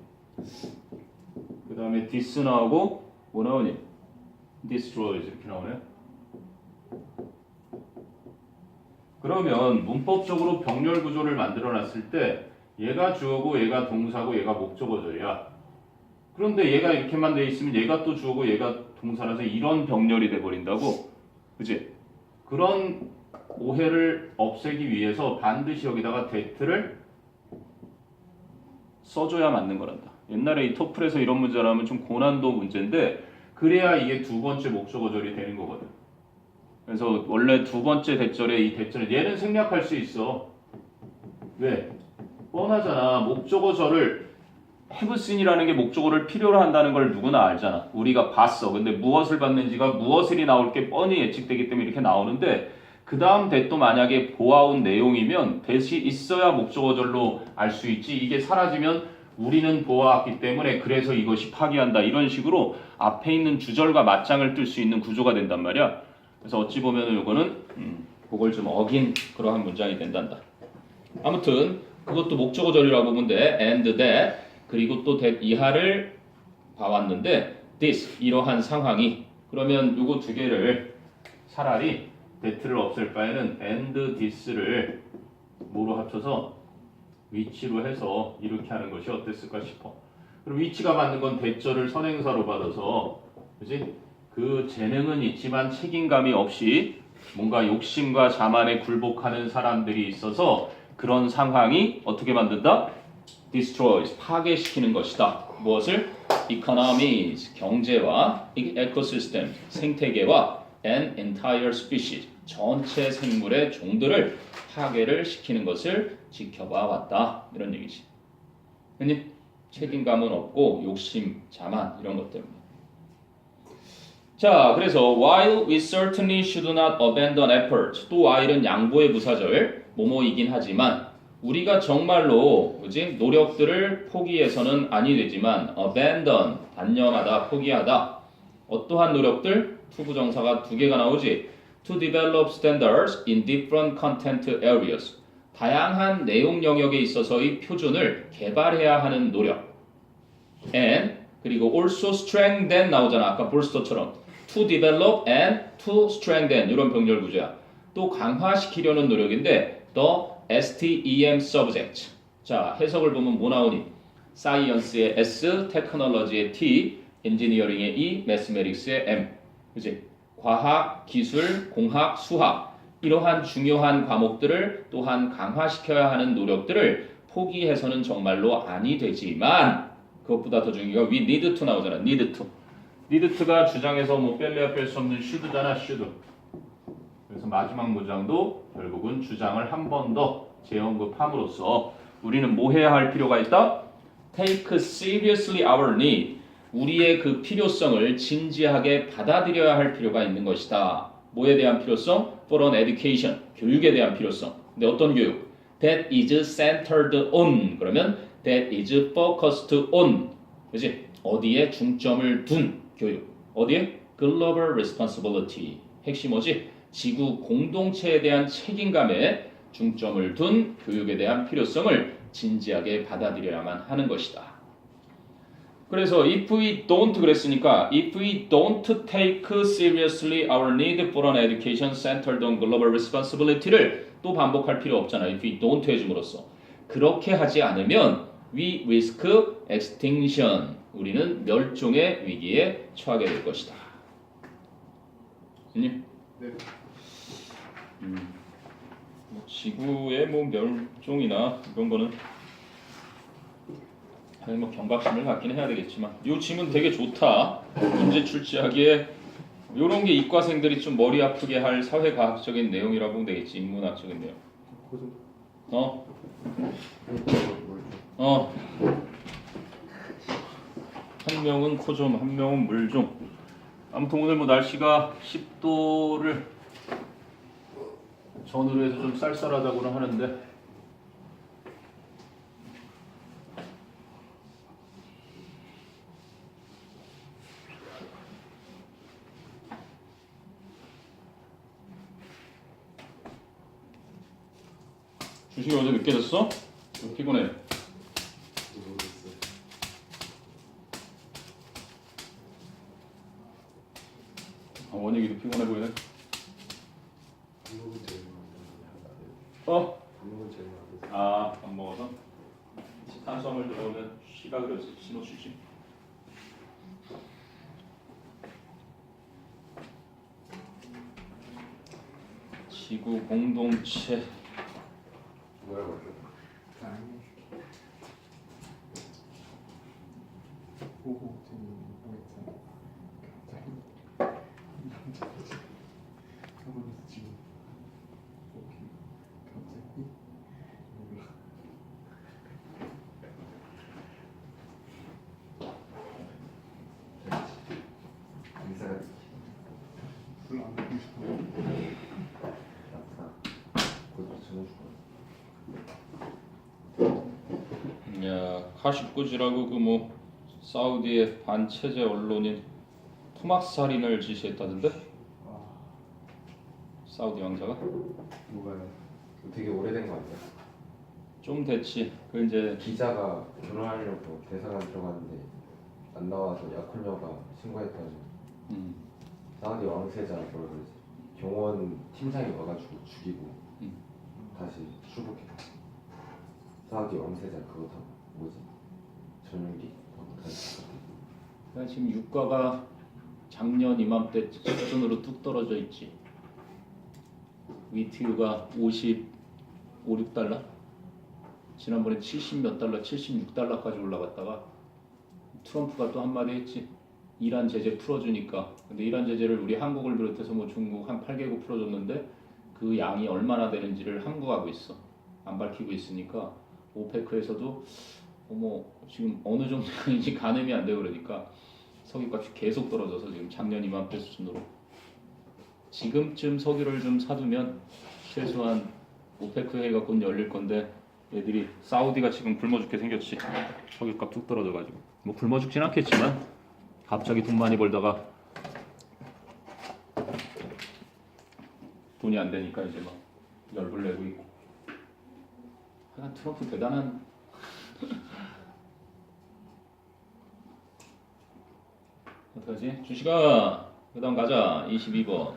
그 다음에 this 나오고 뭐 나오니? destroys 이렇게 나오네. 그러면 문법적으로 병렬 구조를 만들어 놨을 때 얘가 주어고 얘가 동사고 얘가 목적어절이야. 그런데 얘가 이렇게만 돼 있으면 얘가 또 주어고 얘가 동사라서 이런 병렬이 돼 버린다고. 그치? 그런 오해를 없애기 위해서 반드시 여기다가 that를 써줘야 맞는 거란다. 옛날에 이 토플에서 이런 문제를 하면 좀 고난도 문제인데 그래야 이게 두 번째 목적어절이 되는 거거든. 그래서 원래 두 번째 대절에 이 대절에 얘는 생략할 수 있어. 왜? 뻔하잖아. 목적어절을 have seen이라는 게 목적어를 필요로 한다는 걸 누구나 알잖아. 우리가 봤어. 근데 무엇을 봤는지가 무엇을이 나올 게 뻔히 예측되기 때문에 이렇게 나오는데 그 다음 that도 만약에 보아온 내용이면 that이 있어야 목적어절로 알 수 있지. 이게 사라지면 우리는 보아왔기 때문에 그래서 이것이 파기한다. 이런 식으로 앞에 있는 주절과 맞장을 뜰 수 있는 구조가 된단 말이야. 그래서 어찌 보면은 요거는 그걸 좀 어긴 그러한 문장이 된단다. 아무튼 그것도 목적어절이라고 보면 돼. and that 그리고 또 that 이하를 봐왔는데 this 이러한 상황이 그러면 요거 두 개를 차라리 that를 없앨 바에는 and this를 뭐로 합쳐서 위치로 해서 이렇게 하는 것이 어땠을까 싶어. 그럼 위치가 맞는 건 대절을 선행사로 받아서 그지? 그 재능은 있지만 책임감이 없이 뭔가 욕심과 자만에 굴복하는 사람들이 있어서 그런 상황이 어떻게 만든다? destroys, 파괴시키는 것이다. 무엇을? economies, 경제와 ecosystem, 생태계와 an entire species, 전체 생물의 종들을 파괴를 시키는 것을 지켜봐 왔다. 이런 얘기지. 그니 책임감은 없고 욕심, 자만 이런 것 때문에. 자, 그래서 while we certainly should not abandon effort. 또 while은 양보의 부사절, 뭐뭐이긴 하지만 우리가 정말로 그지 노력들을 포기해서는 아니 되지만 abandon, 단념하다, 포기하다. 어떠한 노력들? 투부정사가 두 개가 나오지. To develop standards in different content areas. 다양한 내용 영역에 있어서의 표준을 개발해야 하는 노력. And 그리고 also strengthen 나오잖아. 아까 볼스터처럼. To develop and to strengthen 이런 병렬 구조야. 또 강화시키려는 노력인데 the STEM subject. 자, 해석을 보면 뭐 나오니? Science의 S, Technology의 T, Engineering의 E, Mathematics의 M. 그치? 과학, 기술, 공학, 수학 이러한 중요한 과목들을 또한 강화시켜야 하는 노력들을 포기해서는 정말로 아니 되지만 그것보다 더 중요한 게 we need to 나오잖아. need to. need to가 주장에서 뭐 뺄래야 뺄 수 없는 should잖아. should. 그래서 마지막 문장도 결국은 주장을 한 번 더 재언급함으로써 우리는 뭐 해야 할 필요가 있다? Take seriously our need. 우리의 그 필요성을 진지하게 받아들여야 할 필요가 있는 것이다. 뭐에 대한 필요성? For an education. 교육에 대한 필요성. 근데 어떤 교육? That is centered on. 그러면 that is focused on. 그치? 어디에 중점을 둔 교육. 어디에? Global responsibility. 핵심 뭐지? 지구 공동체에 대한 책임감에 중점을 둔 교육에 대한 필요성을 진지하게 받아들여야만 하는 것이다. 그래서 if we don't 그랬으니까 if we don't take seriously our need for an education centered on global responsibility를 또 반복할 필요 없잖아. if we don't 해줌으로써. 그렇게 하지 않으면 we risk extinction. 우리는 멸종의 위기에 처하게 될 것이다. 네. 지구의 뭐 멸종이나 이런 거는 뭐 경각심을 갖긴 해야 되겠지만 이 질문 되게 좋다. 문제 출제하기에 이런 게 이과생들이 좀 머리 아프게 할 사회과학적인 내용이라고 보면 되겠지. 인문학적인 내용. 한 명은 코좀, 한 명은 물좀. 아무튼 오늘 뭐 날씨가 10도를 전후로 해서 좀 쌀쌀하다고는 하는데 주식이 어제 늦게 잤어? 피곤해. 원익이도 피곤해 보이네. 안 먹어서? 탄수화물 들어오면 쉬라 그랬지. 신호 주지. 지구 공동체. 카시꾸지라고 그 뭐 사우디의 반체제 언론인 토마스 살인을 지시했다던데? 사우디 왕자가? 뭐가요? 되게 오래된 거 아니야? 좀 됐지. 그 이제 기자가 결혼하려고 대사관 들어갔는데 안 나와서 약혼녀가 신고했다고. 사우디 왕세자 뭐라 그러지? 경호원 팀장이 와가지고 죽이고 다시 출국했다. 사우디 왕세자 그거 다 뭐지? 전용기 하고 다시 갔다. 그러니까 지금 유가가 작년 이맘때 수준으로 뚝 떨어져 있지. 위트유가 55, 6달러? 지난번에 70 몇 달러, 76달러까지 올라갔다가 트럼프가 또 한마디 했지. 이란 제재 풀어주니까. 근데 이란 제재를 우리 한국을 비롯해서 뭐 중국 한 8개국 풀어줬는데 그 양이 얼마나 되는지를 함구하고 있어. 안 밝히고 있으니까 오페크에서도 뭐 지금 어느 정도 양인지 가늠이 안 돼 그러니까 석유값이 계속 떨어져서 지금 작년 이맘때 수준으로 지금쯤 석유를 좀 사두면 최소한 오페크 회의가 곧 열릴 건데 애들이 사우디가 지금 굶어 죽게 생겼지. 석유값 뚝 떨어져가지고 뭐 굶어 죽진 않겠지만 갑자기 돈 많이 벌다가 돈이 안 되니까 이제 막 열불 내고 있고. 하여간 트럼프 대단한 어떡하지? 주식아 그 다음 가자. 22번.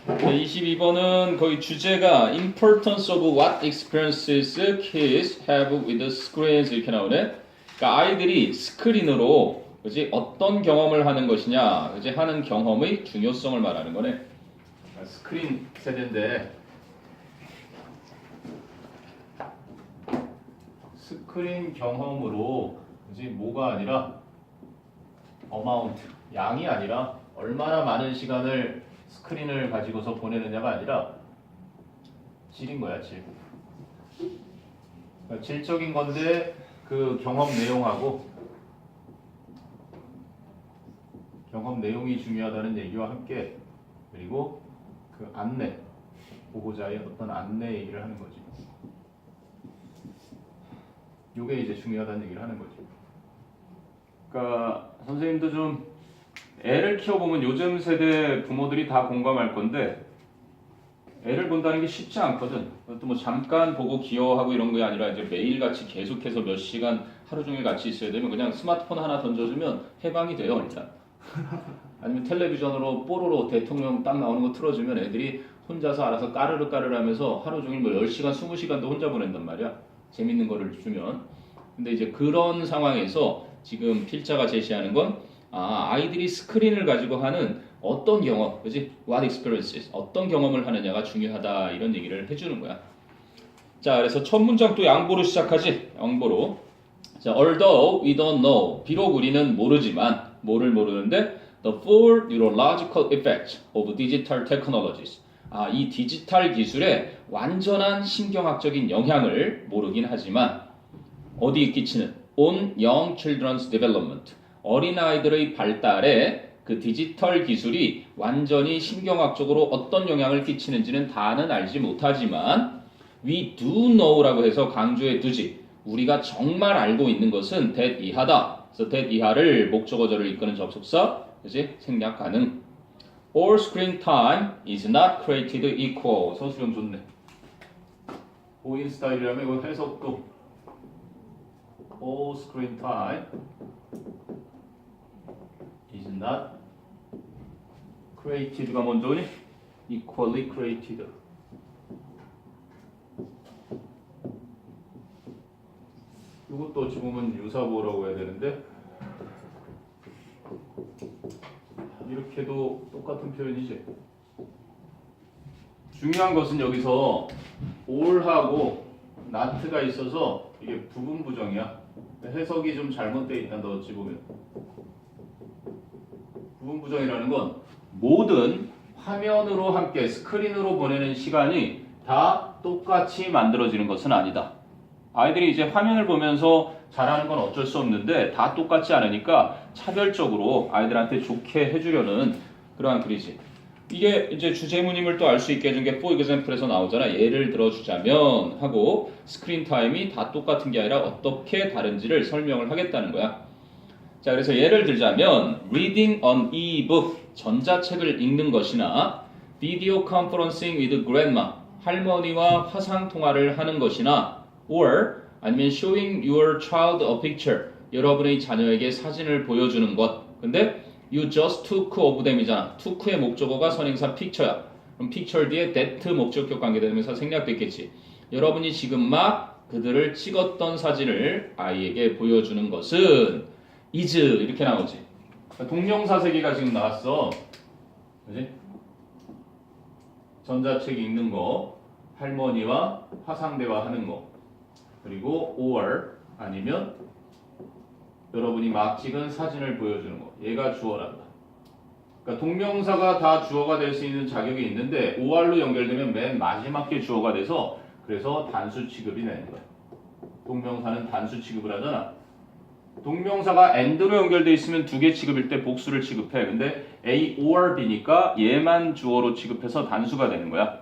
네, 22번은 거의 주제가 Importance of what experiences kids have with screens 이렇게 나오네. 그러니까 아이들이 스크린으로 그지 어떤 경험을 하는 것이냐, 그지 하는 경험의 중요성을 말하는 거네. 스크린 세대인데 스크린 경험으로 그지 뭐가 아니라 어마운트 양이 아니라 얼마나 많은 시간을 스크린을 가지고서 보내느냐가 아니라 질인 거야, 질. 그러니까 질적인 건데 그 경험 내용이 중요하다는 얘기와 함께 그리고 그 안내, 보호자의 어떤 안내 얘기를 하는 거지. 요게 이제 중요하다는 얘기를 하는 거지. 그러니까 선생님도 좀 애를 키워보면 요즘 세대 부모들이 다 공감할 건데 애를 본다는 게 쉽지 않거든. 그것도 뭐 잠깐 보고 귀여워하고 이런 게 아니라 이제 매일같이 계속해서 몇 시간 하루 종일 같이 있어야 되면 그냥 스마트폰 하나 던져주면 해방이 돼요 일단. 아니면 텔레비전으로 뽀로로 대통령 딱 나오는 거 틀어주면 애들이 혼자서 알아서 까르르 까르르 하면서 하루 종일 뭐 10시간 20시간도 혼자 보낸단 말이야. 재밌는 거를 주면. 근데 이제 그런 상황에서 지금 필자가 제시하는 건 아이들이 스크린을 가지고 하는 어떤 경험, 그지? What experiences, 어떤 경험을 하느냐가 중요하다 이런 얘기를 해주는 거야. 자, 그래서 첫 문장 또 양보로 시작하지. 양보로. 자, although we don't know, 비록 우리는 모르지만 뭐를 모르는데 the full neurological effect of digital technologies. 이 디지털 기술의 완전한 신경학적인 영향을 모르긴 하지만 어디에 끼치는 on young children's development. 어린아이들의 발달에 그 디지털 기술이 완전히 신경학적으로 어떤 영향을 끼치는지는 다는 알지 못하지만 we do know라고 해서 강조해 두지. 우리가 정말 알고 있는 것은 that 이하다. 그래서 that 이하를 목적어절을 이끄는 접속사, 그지? 생략 가능. All screen time is not created equal. 서술형 좋네. 보인 스타일이라면 이거 해석도 all screen time is not created가 먼저니 equally created. 이것도 어찌 보면 유사보라고 해야 되는데 이렇게도 똑같은 표현이지. 중요한 것은 여기서 all하고 not가 있어서 이게 부분 부정이야. 해석이 좀 잘못되어 있단다 어찌 보면. 부분 부정이라는 건 모든 화면으로 함께 스크린으로 보내는 시간이 다 똑같이 만들어지는 것은 아니다. 아이들이 이제 화면을 보면서 잘하는 건 어쩔 수 없는데 다 똑같지 않으니까 차별적으로 아이들한테 좋게 해주려는 그러한 글이지. 이게 이제 주제문임을 또 알 수 있게 해준 게 for example에서 나오잖아. 예를 들어주자면 하고 스크린 타임이 다 똑같은 게 아니라 어떻게 다른지를 설명을 하겠다는 거야. 자, 그래서 예를 들자면 reading an e-book 전자책을 읽는 것이나 video conferencing with grandma 할머니와 화상 통화를 하는 것이나 or 아니면 showing your child a picture 여러분의 자녀에게 사진을 보여주는 것. 근데 you just took of them이잖아. took의 목적어가 선행사 picture야. 그럼 picture 뒤에 that 목적격 관계대명사 생략됐겠지. 여러분이 지금 막 그들을 찍었던 사진을 아이에게 보여주는 것은 is 이렇게 나오지. 동명사 세 개가 지금 나왔어. 그지? 전자책 읽는 거, 할머니와 화상 대화하는 거, 그리고 or 아니면 여러분이 막 찍은 사진을 보여주는 거. 얘가 주어란다. 그러니까 동명사가 다 주어가 될 수 있는 자격이 있는데 or로 연결되면 맨 마지막 게 주어가 돼서 그래서 단수 취급이 되는 거야. 동명사는 단수 취급을 하잖아. 동명사가 and로 연결돼 있으면 두 개 취급일 때 복수를 취급해. 근데 A or B니까 얘만 주어로 취급해서 단수가 되는 거야.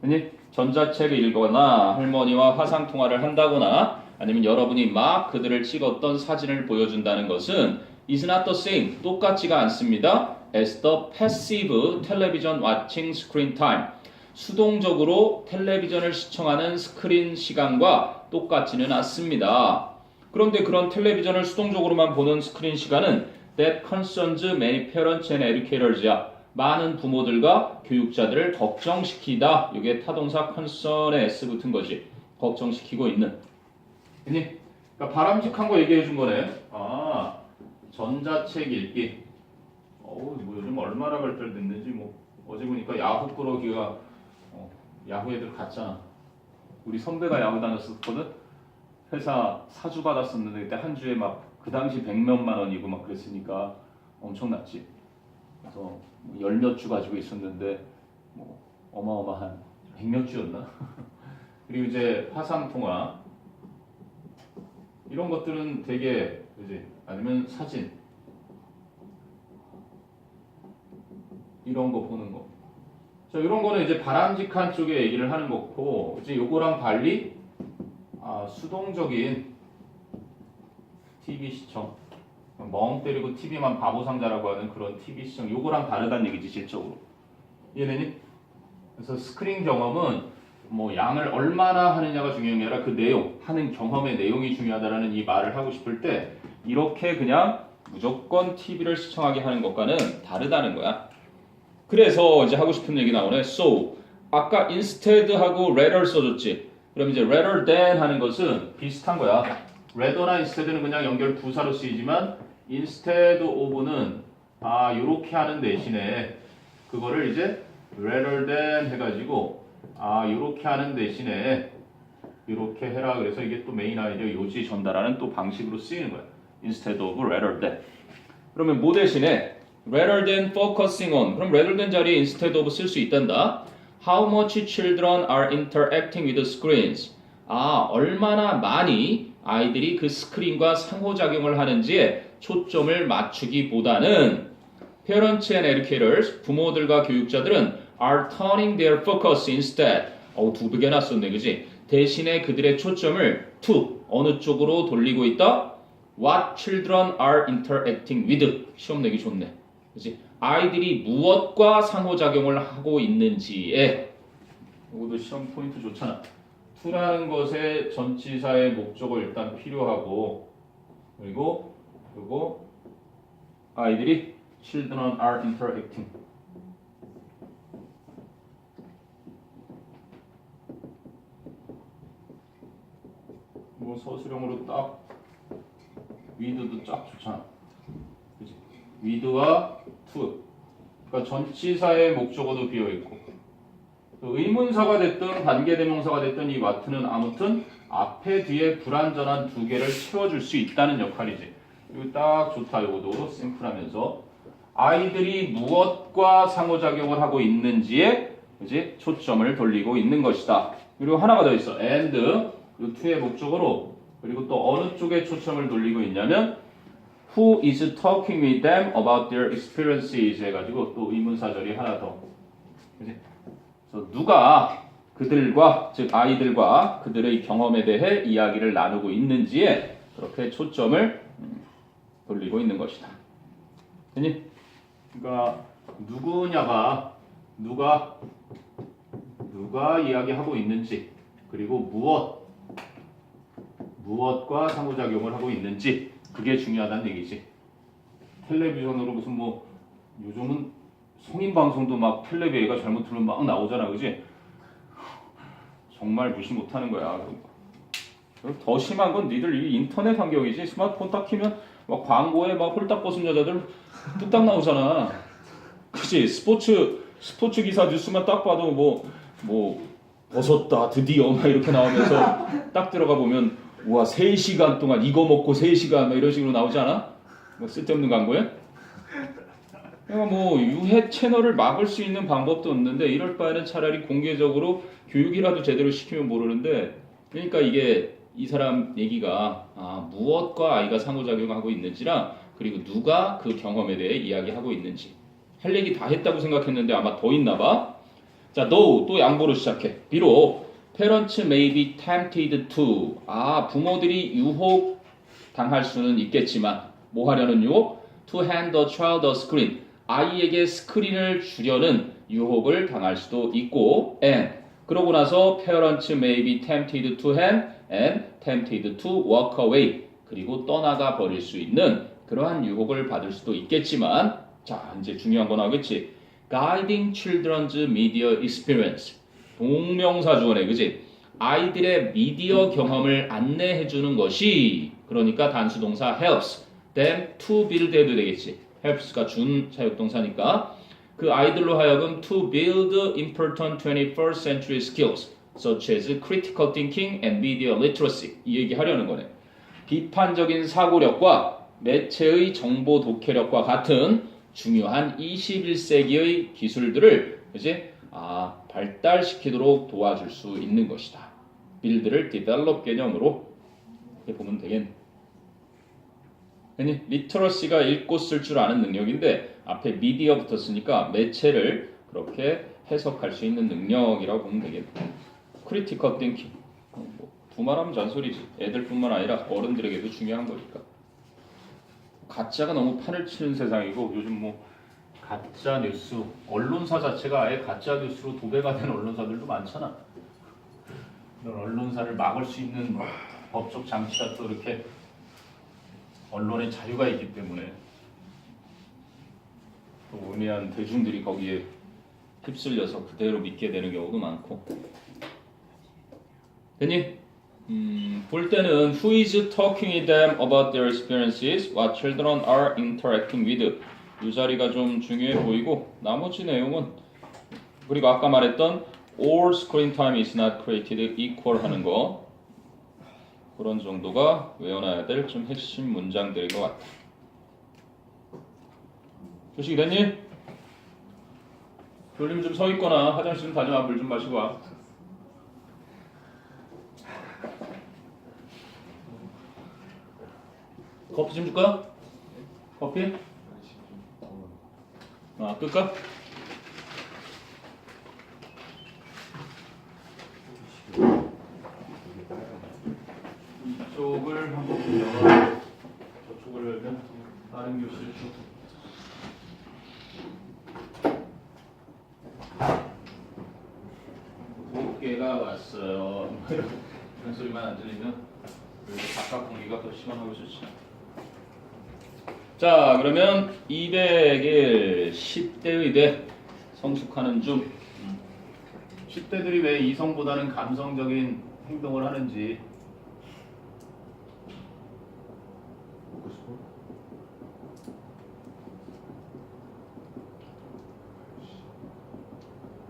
아니 전자책을 읽거나 할머니와 화상 통화를 한다거나 아니면 여러분이 막 그들을 찍었던 사진을 보여준다는 것은 is not the same. 똑같지가 않습니다. as the passive television watching screen time. 수동적으로 텔레비전을 시청하는 스크린 시간과 똑같지는 않습니다. 그런데 그런 텔레비전을 수동적으로만 보는 스크린 시간은 that concerns many parents and educators야. 많은 부모들과 교육자들을 걱정시키다. 이게 타동사 concern에 s 붙은 거지. 걱정시키고 있는. 그러니까 바람직한 거 얘기해 준 거네. 아, 전자책 읽기. 뭐 요즘 얼마나 발달됐는지 뭐 어제 보니까 야후 끌어기가 야후 애들 갔잖아. 우리 선배가 야후 다녔었거든. 회사 사주 받았었는데 그때 한 주에 막 그 당시 100몇만 원이고 막 그랬으니까 엄청났지. 그래서 열 몇 주 가지고 있었는데 뭐 어마어마한 100몇 주였나? 그리고 이제 화상 통화 이런 것들은 되게 그지? 아니면 사진 이런 거 보는 거. 자, 이런 거는 이제 바람직한 쪽에 얘기를 하는 거고 이제 요거랑 달리 수동적인 TV 시청 멍 때리고 TV만 바보 상자라고 하는 그런 TV 시청 요거랑 다르다는 얘기지 실적으로. 이해되니? 그래서 스크린 경험은 뭐 양을 얼마나 하느냐가 중요한 게 아니라 그 내용, 하는 경험의 내용이 중요하다라는 이 말을 하고 싶을 때 이렇게 그냥 무조건 TV를 시청하게 하는 것과는 다르다는 거야. 그래서 이제 하고 싶은 얘기 나오네. So 아까 instead하고 rather 써줬지. 그럼 이제 rather than 하는 것은 비슷한 거야. rather나 instead는 그냥 연결 부사로 쓰이지만 instead of는 요렇게 하는 대신에 그거를 이제 rather than 해가지고 요렇게 하는 대신에 요렇게 해라. 그래서 이게 또 메인 아이디어 요지 전달하는 또 방식으로 쓰이는 거야. instead of rather than. 그러면 뭐 대신에 rather than focusing on. 그럼 rather than 자리에 instead of 쓸 수 있단다. How much children are interacting with screens. 얼마나 많이 아이들이 그 스크린과 상호작용을 하는지에 초점을 맞추기보다는 parents and educators, 부모들과 교육자들은 are turning their focus instead. 두 개나 썼네, 그지? 대신에 그들의 초점을 to, 어느 쪽으로 돌리고 있다? What children are interacting with. 시험 내기 좋네. 그지? 아이들이 무엇과 상호작용을 하고 있는지에. 이것도 시험 포인트 좋잖아. to라는 것의 전치사의 목적어 일단 필요하고 그리고 아이들이 children are interacting. 뭐 서술형으로 딱 with도 쫙 좋잖아. 그치? with와 to. 그러니까 전치사의 목적어도 비어 있고. 의문사가 됐든 관계대명사가 됐든 이 what는 아무튼 앞에 뒤에 불완전한 두 개를 채워줄 수 있다는 역할이지. 이거 딱 좋다. 이것도 심플하면서 아이들이 무엇과 상호작용을 하고 있는지에 이제 초점을 돌리고 있는 것이다. 그리고 하나가 더 있어. and 이 to의 목적으로 그리고 또 어느 쪽에 초점을 돌리고 있냐면 Who is talking with them about their experiences 해가지고 또 의문사절이 하나 더. 그지? 그래서 누가 그들과 즉 아이들과 그들의 경험에 대해 이야기를 나누고 있는지에 그렇게 초점을 돌리고 있는 것이다. 되니? 그러니까 누구냐가 누가 이야기하고 있는지 그리고 무엇과 상호작용을 하고 있는지 그게 중요하다는 얘기지. 텔레비전으로 무슨 뭐 요즘은 성인 방송도 막 텔레비 애가 잘못 틀면 막 나오잖아, 그지? 정말 무시 못하는 거야. 더 심한 건 니들 이 인터넷 환경이지. 스마트폰 딱 키면 막 광고에 막 홀딱 벗은 여자들 뚝딱 나오잖아. 그치? 스포츠 기사 뉴스만 딱 봐도 뭐 벗었다 드디어 막 이렇게 나오면서 딱 들어가 보면 우와 3시간 동안 이거 먹고 3시간 막 이런 식으로 나오지 않아? 뭐 쓸데없는 광고에? 그러니까 뭐 유해 채널을 막을 수 있는 방법도 없는데 이럴 바에는 차라리 공개적으로 교육이라도 제대로 시키면 모르는데 그러니까 이게 이 사람 얘기가 무엇과 아이가 상호작용하고 있는지랑 그리고 누가 그 경험에 대해 이야기하고 있는지 할 얘기 다 했다고 생각했는데 아마 더 있나 봐. 자, 또 양보로 시작해. 비록 parents may be tempted to 부모들이 유혹 당할 수는 있겠지만 뭐 하려는 유혹? to hand the child a screen 아이에게 스크린을 주려는 유혹을 당할 수도 있고 and 그러고 나서 parents may be tempted to hand and tempted to walk away 그리고 떠나가 버릴 수 있는 그러한 유혹을 받을 수도 있겠지만 자 이제 중요한 거 나오겠지 guiding children's media experience 동명사주어네 그지 아이들의 미디어 경험을 안내해 주는 것이 그러니까 단수동사 helps them to build 해도 되겠지 helps가 준 사역동사니까 그 아이들로 하여금 to build important 21st century skills such as critical thinking and media literacy 이 얘기 하려는 거네. 비판적인 사고력과 매체의 정보 독해력과 같은 중요한 21세기의 기술들을 그치? 발달시키도록 도와줄 수 있는 것이다. build를 develop 개념으로 이렇게 보면 되겠네. 아니, 리터러시가 읽고 쓸 줄 아는 능력인데 앞에 미디어 붙었으니까 매체를 그렇게 해석할 수 있는 능력이라고 보면 되겠네. 크리티컬 띵킹 두말하면 잔소리지. 애들뿐만 아니라 어른들에게도 중요한 거니까. 가짜가 너무 판을 치는 세상이고 요즘 뭐 가짜 뉴스 언론사 자체가 아예 가짜 뉴스로 도배가 된 언론사들도 많잖아. 이런 언론사를 막을 수 있는 법적 장치가 또 이렇게 언론의 자유가 있기 때문에 또 온해한 대중들이 거기에 휩쓸려서 그대로 믿게 되는 경우도 많고. 되니? 볼 때는 who is talking with them about their experiences, what children are interacting with 이 자리가 좀 중요해 보이고 나머지 내용은 그리고 아까 말했던 all screen time is not created equal 하는 거 그런 정도가 외워놔야 될 좀 핵심 문장들인 것 같아. 조식이 됐니? 졸리면 좀 서 있거나 화장실 좀 다녀와. 물 좀 마시고 와. 커피 좀 줄까? 커피? 끌까? 이쪽을 한번 보면 저쪽을 열면 다른 교실 쪽. 도깨가 왔어요. 이런 소리만 안 들리면 그래도 바깥 공기가 더 시원하고 좋지. 자, 그러면 201 10대의 대 성숙하는 중 10대들이 왜 이성보다는 감성적인 행동을 하는지 먹고 싶어?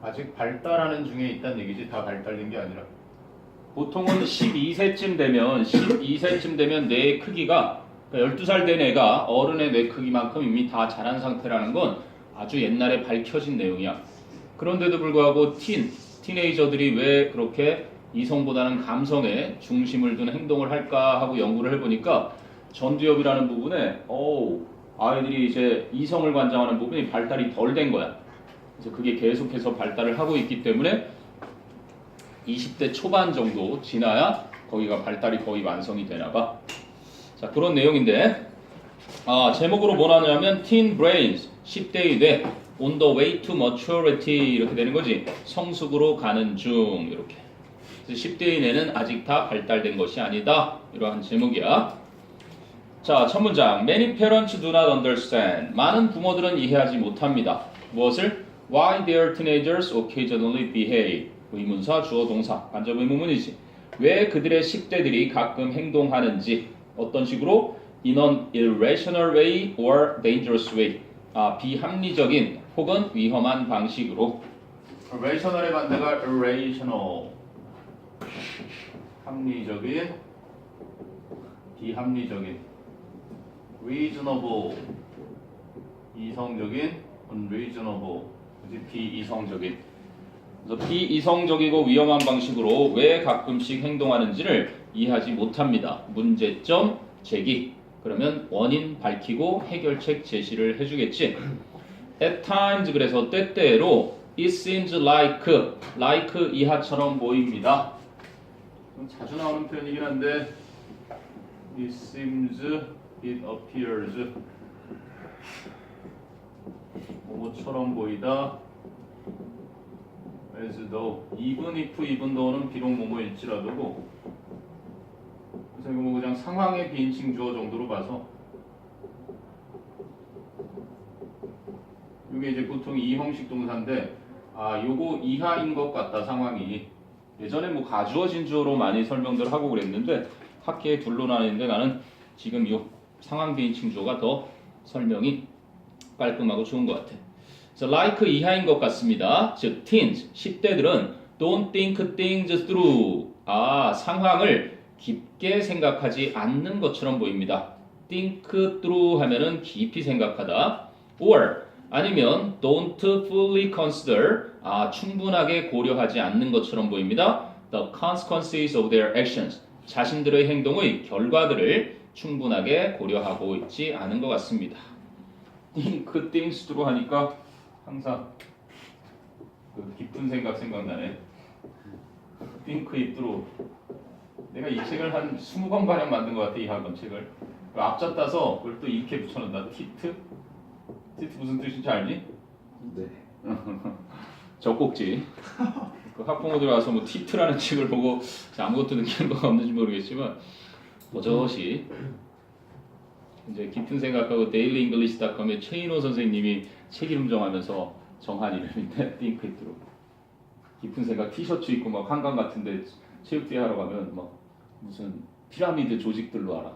아직 발달하는 중에 있다는 얘기지. 다 발달된 게 아니라 보통은 12세쯤 되면 뇌의 크기가 그러니까 12살 된 애가 어른의 뇌 크기만큼 이미 다 자란 상태라는 건 아주 옛날에 밝혀진 내용이야. 그런데도 불구하고 티네이저들이 왜 그렇게 이성보다는 감성에 중심을 둔 행동을 할까 하고 연구를 해보니까 전두엽이라는 부분에 아이들이 이제 이성을 관장하는 부분이 발달이 덜 된 거야. 그래서 그게 계속해서 발달을 하고 있기 때문에 20대 초반 정도 지나야 거기가 발달이 거의 완성이 되나 봐. 자, 그런 내용인데 제목으로 뭐라냐면 Teen Brains, 10대의 뇌 On the way to maturity 이렇게 되는 거지. 성숙으로 가는 중 이렇게. 그래서 10대의 뇌는 아직 다 발달된 것이 아니다. 이러한 제목이야. 자, 첫 문장. Many parents do not understand. 많은 부모들은 이해하지 못합니다. 무엇을? Why their teenagers occasionally behave. 의문사, 주어, 동사. 간접 의문문이지. 왜 그들의 10대들이 가끔 행동하는지. 어떤 식으로? In an irrational way or dangerous way. 비합리적인 혹은 위험한 방식으로. rational의 반대가 irrational. 합리적인, 비합리적인. reasonable. 이성적인, unreasonable. 비이성적인. 그래서 비이성적이고 위험한 방식으로 왜 가끔씩 행동하는지를 이해하지 못합니다. 문제점 제기. 그러면 원인 밝히고 해결책 제시를 해주겠지. At times 그래서 때때로 it seems like 이하처럼 보입니다. 자주 나오는 표현이긴 한데 it seems, it appears 뭐처럼 보이다. as though, even if, even though는 비록 뭐뭐일지라도고. 그래서 이거 뭐 그냥 상황의 비인칭 주어 정도로 봐서 이게 이제 보통 이 형식 동사인데 요거 이하인 것 같다 상황이. 예전에 뭐 가주어진 주어로 많이 설명들 하고 그랬는데 학계에 둘로 나뉘는데 나는 지금 요 상황 비인칭 주어가 더 설명이 깔끔하고 좋은 것 같아. 그래서 like 이하인 것 같습니다. 즉 teens 10대들은 don't think things through. 상황을 깊게 생각하지 않는 것처럼 보입니다. think through 하면은 깊이 생각하다. or 아니면 don't fully consider. 충분하게 고려하지 않는 것처럼 보입니다. the consequences of their actions. 자신들의 행동의 결과들을 충분하게 고려하고 있지 않은 것 같습니다. think things through 하니까 항상 그 깊은 생각나네. think it through. 내가 이 책을 한 20권 가량 만든 것 같아. 이 학원 책을. 앞자 따서 그걸 또 이렇게 붙여놓는다. 티트? 티트 무슨 뜻인지 알지? 네. 젖꼭지. 그 학부모들 와서 뭐 티트라는 책을 보고 아무것도 느끼는 거 없는지 모르겠지만 버젓이 이제 깊은 생각하고 dailyenglish.com의 최인호 선생님이 책 이름 정하면서 정한 이름인데 think it through. 깊은 생각 티셔츠 입고 막 한강 같은데 체육대회 하러 가면 막 무슨 피라미드 조직들로 알아.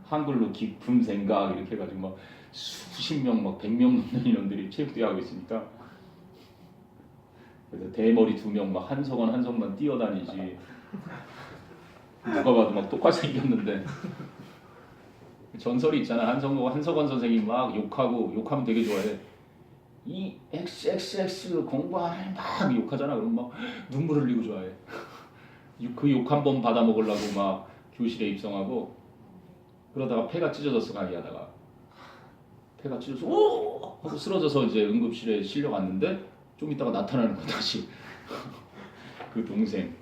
한글로 깊은 생각 이렇게 해가지고 막 수십 명, 막 100명 넘는 인원들이 체육대회 하고 있으니까 그래서 대머리 2명 막 한석만 뛰어다니지. 누가 봐도 막 똑같이 생겼는데 전설이 있잖아. 한석원 선생님 막 욕하면 되게 좋아해. 이 XXX 공부하면 막 욕하잖아. 그럼 막 눈물 흘리고 좋아해. 그 욕 한 번 받아 먹으려고 막 교실에 입성하고 그러다가 폐가 찢어졌어. 강의하다가 폐가 찢어서 오 하고 쓰러져서 이제 응급실에 실려갔는데 좀 이따가 나타나는 거 다시 그 동생.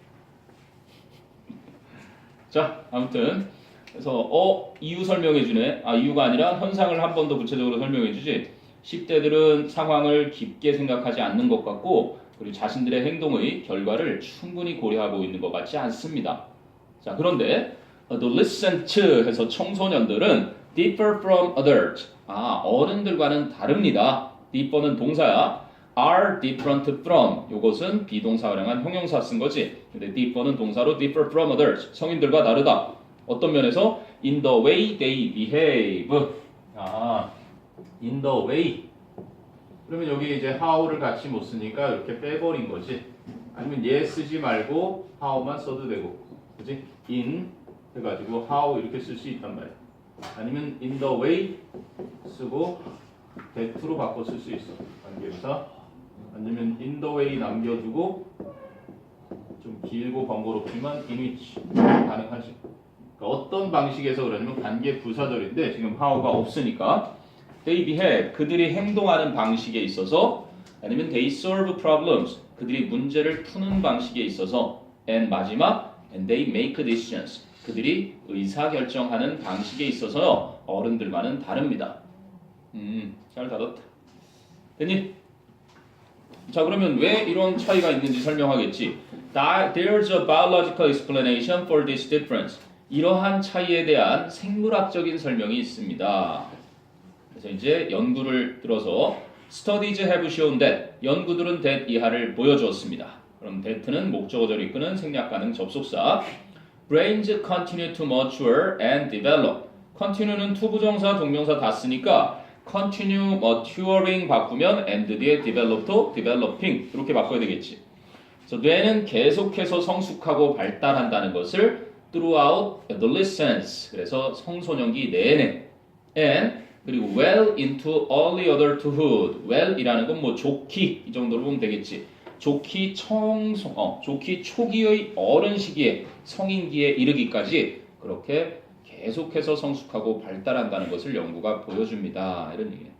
자, 아무튼 그래서 이유 설명해 주네. 이유가 아니라 현상을 한 번 더 구체적으로 설명해 주지. 10대들은 상황을 깊게 생각하지 않는 것 같고 그리고 자신들의 행동의 결과를 충분히 고려하고 있는 것 같지 않습니다. 자, 그런데 adolescent 해서 청소년들은 differ from adults. 어른들과는 다릅니다. differ는 동사야. are different from. 이것은 비동사 활용한 형용사 쓴 거지. 근데 differ는 동사로 differ from others. 성인들과 다르다. 어떤 면에서? in the way they behave. in the way. 그러면 여기 이제 how를 같이 못 쓰니까 이렇게 빼버린 거지. 아니면 얘 쓰지 말고 how만 써도 되고, 그지? in 해가지고 how 이렇게 쓸 수 있단 말이야. 아니면 in the way 쓰고 that로 바꿔 쓸 수 있어. 관계부사. 아니면 in the way 남겨두고 좀 길고 번거롭지만 in which 가능하지. 그러니까 어떤 방식에서 그러냐면 관계 부사절인데 지금 how가 없으니까 they behave 그들이 행동하는 방식에 있어서 아니면 they solve problems 그들이 문제를 푸는 방식에 있어서 and 마지막 and they make decisions 그들이 의사결정하는 방식에 있어서 어른들과는 다릅니다. 잘 다뤘다. 됐니? 자 그러면 왜 이런 차이가 있는지 설명하겠지. There's a biological explanation for this difference. 이러한 차이에 대한 생물학적인 설명이 있습니다. 그래서 이제 연구를 들어서 Studies have shown that 연구들은 that 이하를 보여주었습니다. 그럼 that는 목적어절을 이끄는 생략 가능 접속사. Brains continue to mature and develop. continue는 투부정사, 동명사 다 쓰니까 continue maturing 바꾸면 and 뒤에 develop도 developing 이렇게 바꿔야 되겠지. 그래서 뇌는 계속해서 성숙하고 발달한다는 것을 throughout adolescence 그래서 청소년기 내내 and 그리고 well into early adulthood well이라는 건 뭐 좋기 이 정도로 보면 되겠지. 좋기 좋기 초기의 어른 시기에 성인기에 이르기까지 그렇게 계속해서 성숙하고 발달한다는 것을 연구가 보여줍니다. 이런 얘기예요.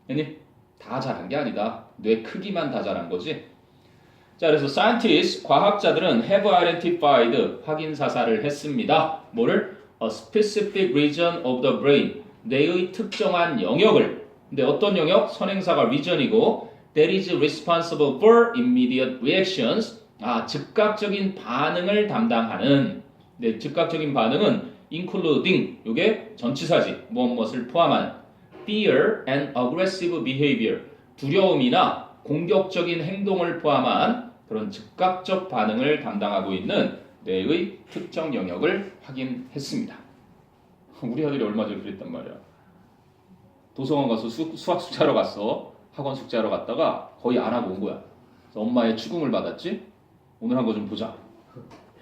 아니 다 잘한 게 아니다. 뇌 크기만 다 잘한 거지. 자 그래서 scientists 과학자들은 have identified 확인 사살을 했습니다. 뭐를? A specific region of the brain 뇌의 특정한 영역을. 근데 어떤 영역? 선행사가 region이고 that is responsible for immediate reactions. 즉각적인 반응을 담당하는. 네, 즉각적인 반응은 including 요게 전치사지. 무엇을 포함한 fear and aggressive behavior. 두려움이나 공격적인 행동을 포함한 그런 즉각적 반응을 담당하고 있는 뇌의 특정 영역을 확인했습니다. 우리 아들이 얼마 전에 그랬단 말이야. 도서관 가서 수학 숙제하러 갔어. 학원 숙제하러 갔다가 거의 안 하고 온 거야. 그래서 엄마의 추궁을 받았지. 오늘 한 거 좀 보자.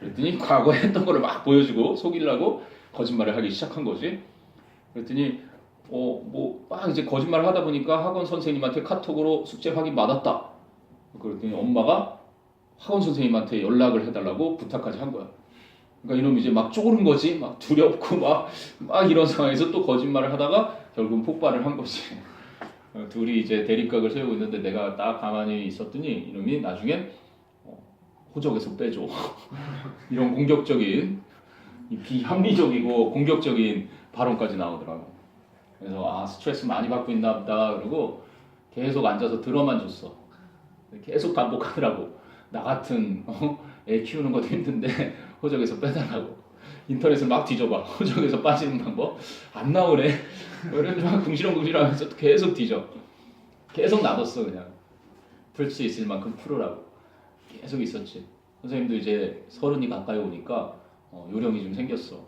그랬더니 과거에 했던 거를 막 보여주고 속이려고 거짓말을 하기 시작한 거지. 그랬더니 막 이제 거짓말을 하다 보니까 학원 선생님한테 카톡으로 숙제 확인 받았다. 그랬더니 엄마가 학원 선생님한테 연락을 해달라고 부탁까지 한 거야. 그러니까 이놈이 이제 막 쪼그른 거지. 막 두렵고 막 이런 상황에서 또 거짓말을 하다가 결국은 폭발을 한 거지. 둘이 이제 대립각을 세우고 있는데 내가 딱 가만히 있었더니 이놈이 나중엔 호적에서 빼줘. 이런 공격적인 비합리적이고 공격적인 발언까지 나오더라고. 그래서 스트레스 많이 받고 있나 보다 그러고 계속 앉아서 들어만 줬어. 계속 반복하더라고. 나 같은 애 키우는 것도 힘든데 호적에서 빼달라고. 인터넷을 막 뒤져봐. 호적에서 빠지는 방법 안 나오네. 그래서 막 궁시렁궁시렁하면서 계속 뒤져. 계속 놔뒀어. 그냥 풀 수 있을 만큼 풀으라고 계속 있었지. 선생님도 이제 30이 가까이 오니까 요령이 좀 생겼어.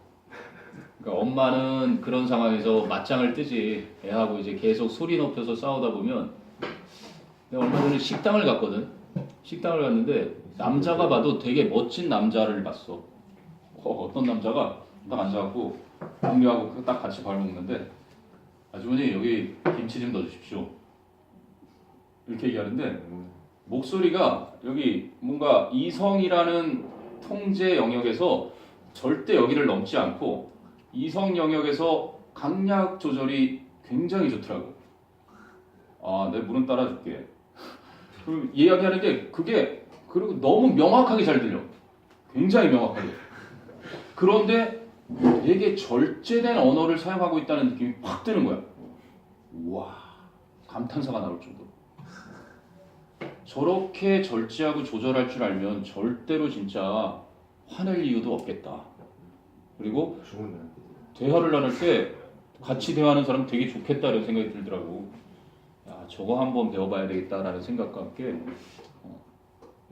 그러니까 엄마는 그런 상황에서 맞짱을 뜨지. 애하고 이제 계속 소리 높여서 싸우다 보면. 내가 얼마 전에 식당을 갔거든. 식당을 갔는데 남자가 봐도 되게 멋진 남자를 봤어. 어떤 남자가 딱 앉아갖고 동료하고 딱 같이 밥 먹는데 아주머니 여기 김치 좀 넣어주십시오. 이렇게 얘기하는데 목소리가 여기 뭔가 이성이라는 통제 영역에서 절대 여기를 넘지 않고 이성 영역에서 강약 조절이 굉장히 좋더라고. 내 물은 따라줄게. 그리고 이야기하는 게 그게 그리고 너무 명확하게 잘 들려. 굉장히 명확하게. 그런데 되게 절제된 언어를 사용하고 있다는 느낌이 확 드는 거야. 우와, 감탄사가 나올 정도로. 저렇게 절제하고 조절할 줄 알면 절대로 진짜 화낼 이유도 없겠다. 그리고 대화를 나눌 때 같이 대화하는 사람 되게 좋겠다 이런 생각이 들더라고. 야, 저거 한번 배워봐야 되겠다라는 생각과 함께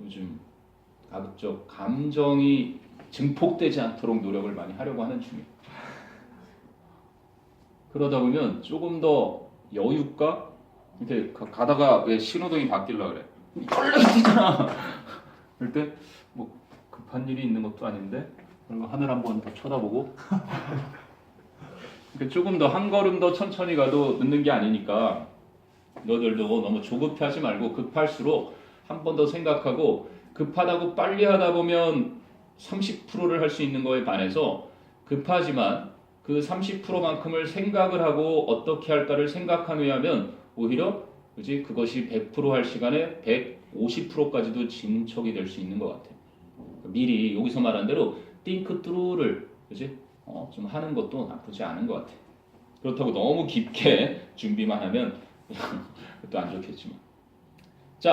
요즘 가급적 감정이 증폭되지 않도록 노력을 많이 하려고 하는 중이에요. 그러다 보면 조금 더 여유가 이렇게 가다가 왜 신호등이 바뀌려고 그래. 쫄래기 뛰잖아. 그럴 때 뭐 급한 일이 있는 것도 아닌데 그리고 하늘 한번 더 쳐다보고 그러니까 조금 더 한 걸음 더 천천히 가도 늦는 게 아니니까 너희들도 너무 조급해하지 말고 급할수록 한 번 더 생각하고 급하다고 빨리 하다 보면 30%를 할 수 있는 거에 반해서 급하지만 그 30%만큼을 생각을 하고 어떻게 할까를 생각한 후에 하면 오히려 그지 그것이 100%할 시간에 150%까지도 진척이 될 수 있는 것 같아. 미리 여기서 말한 대로 think through를 그지 좀 하는 것도 나쁘지 않은 것 같아. 그렇다고 너무 깊게 준비만 하면 또 안 좋겠지만. 자.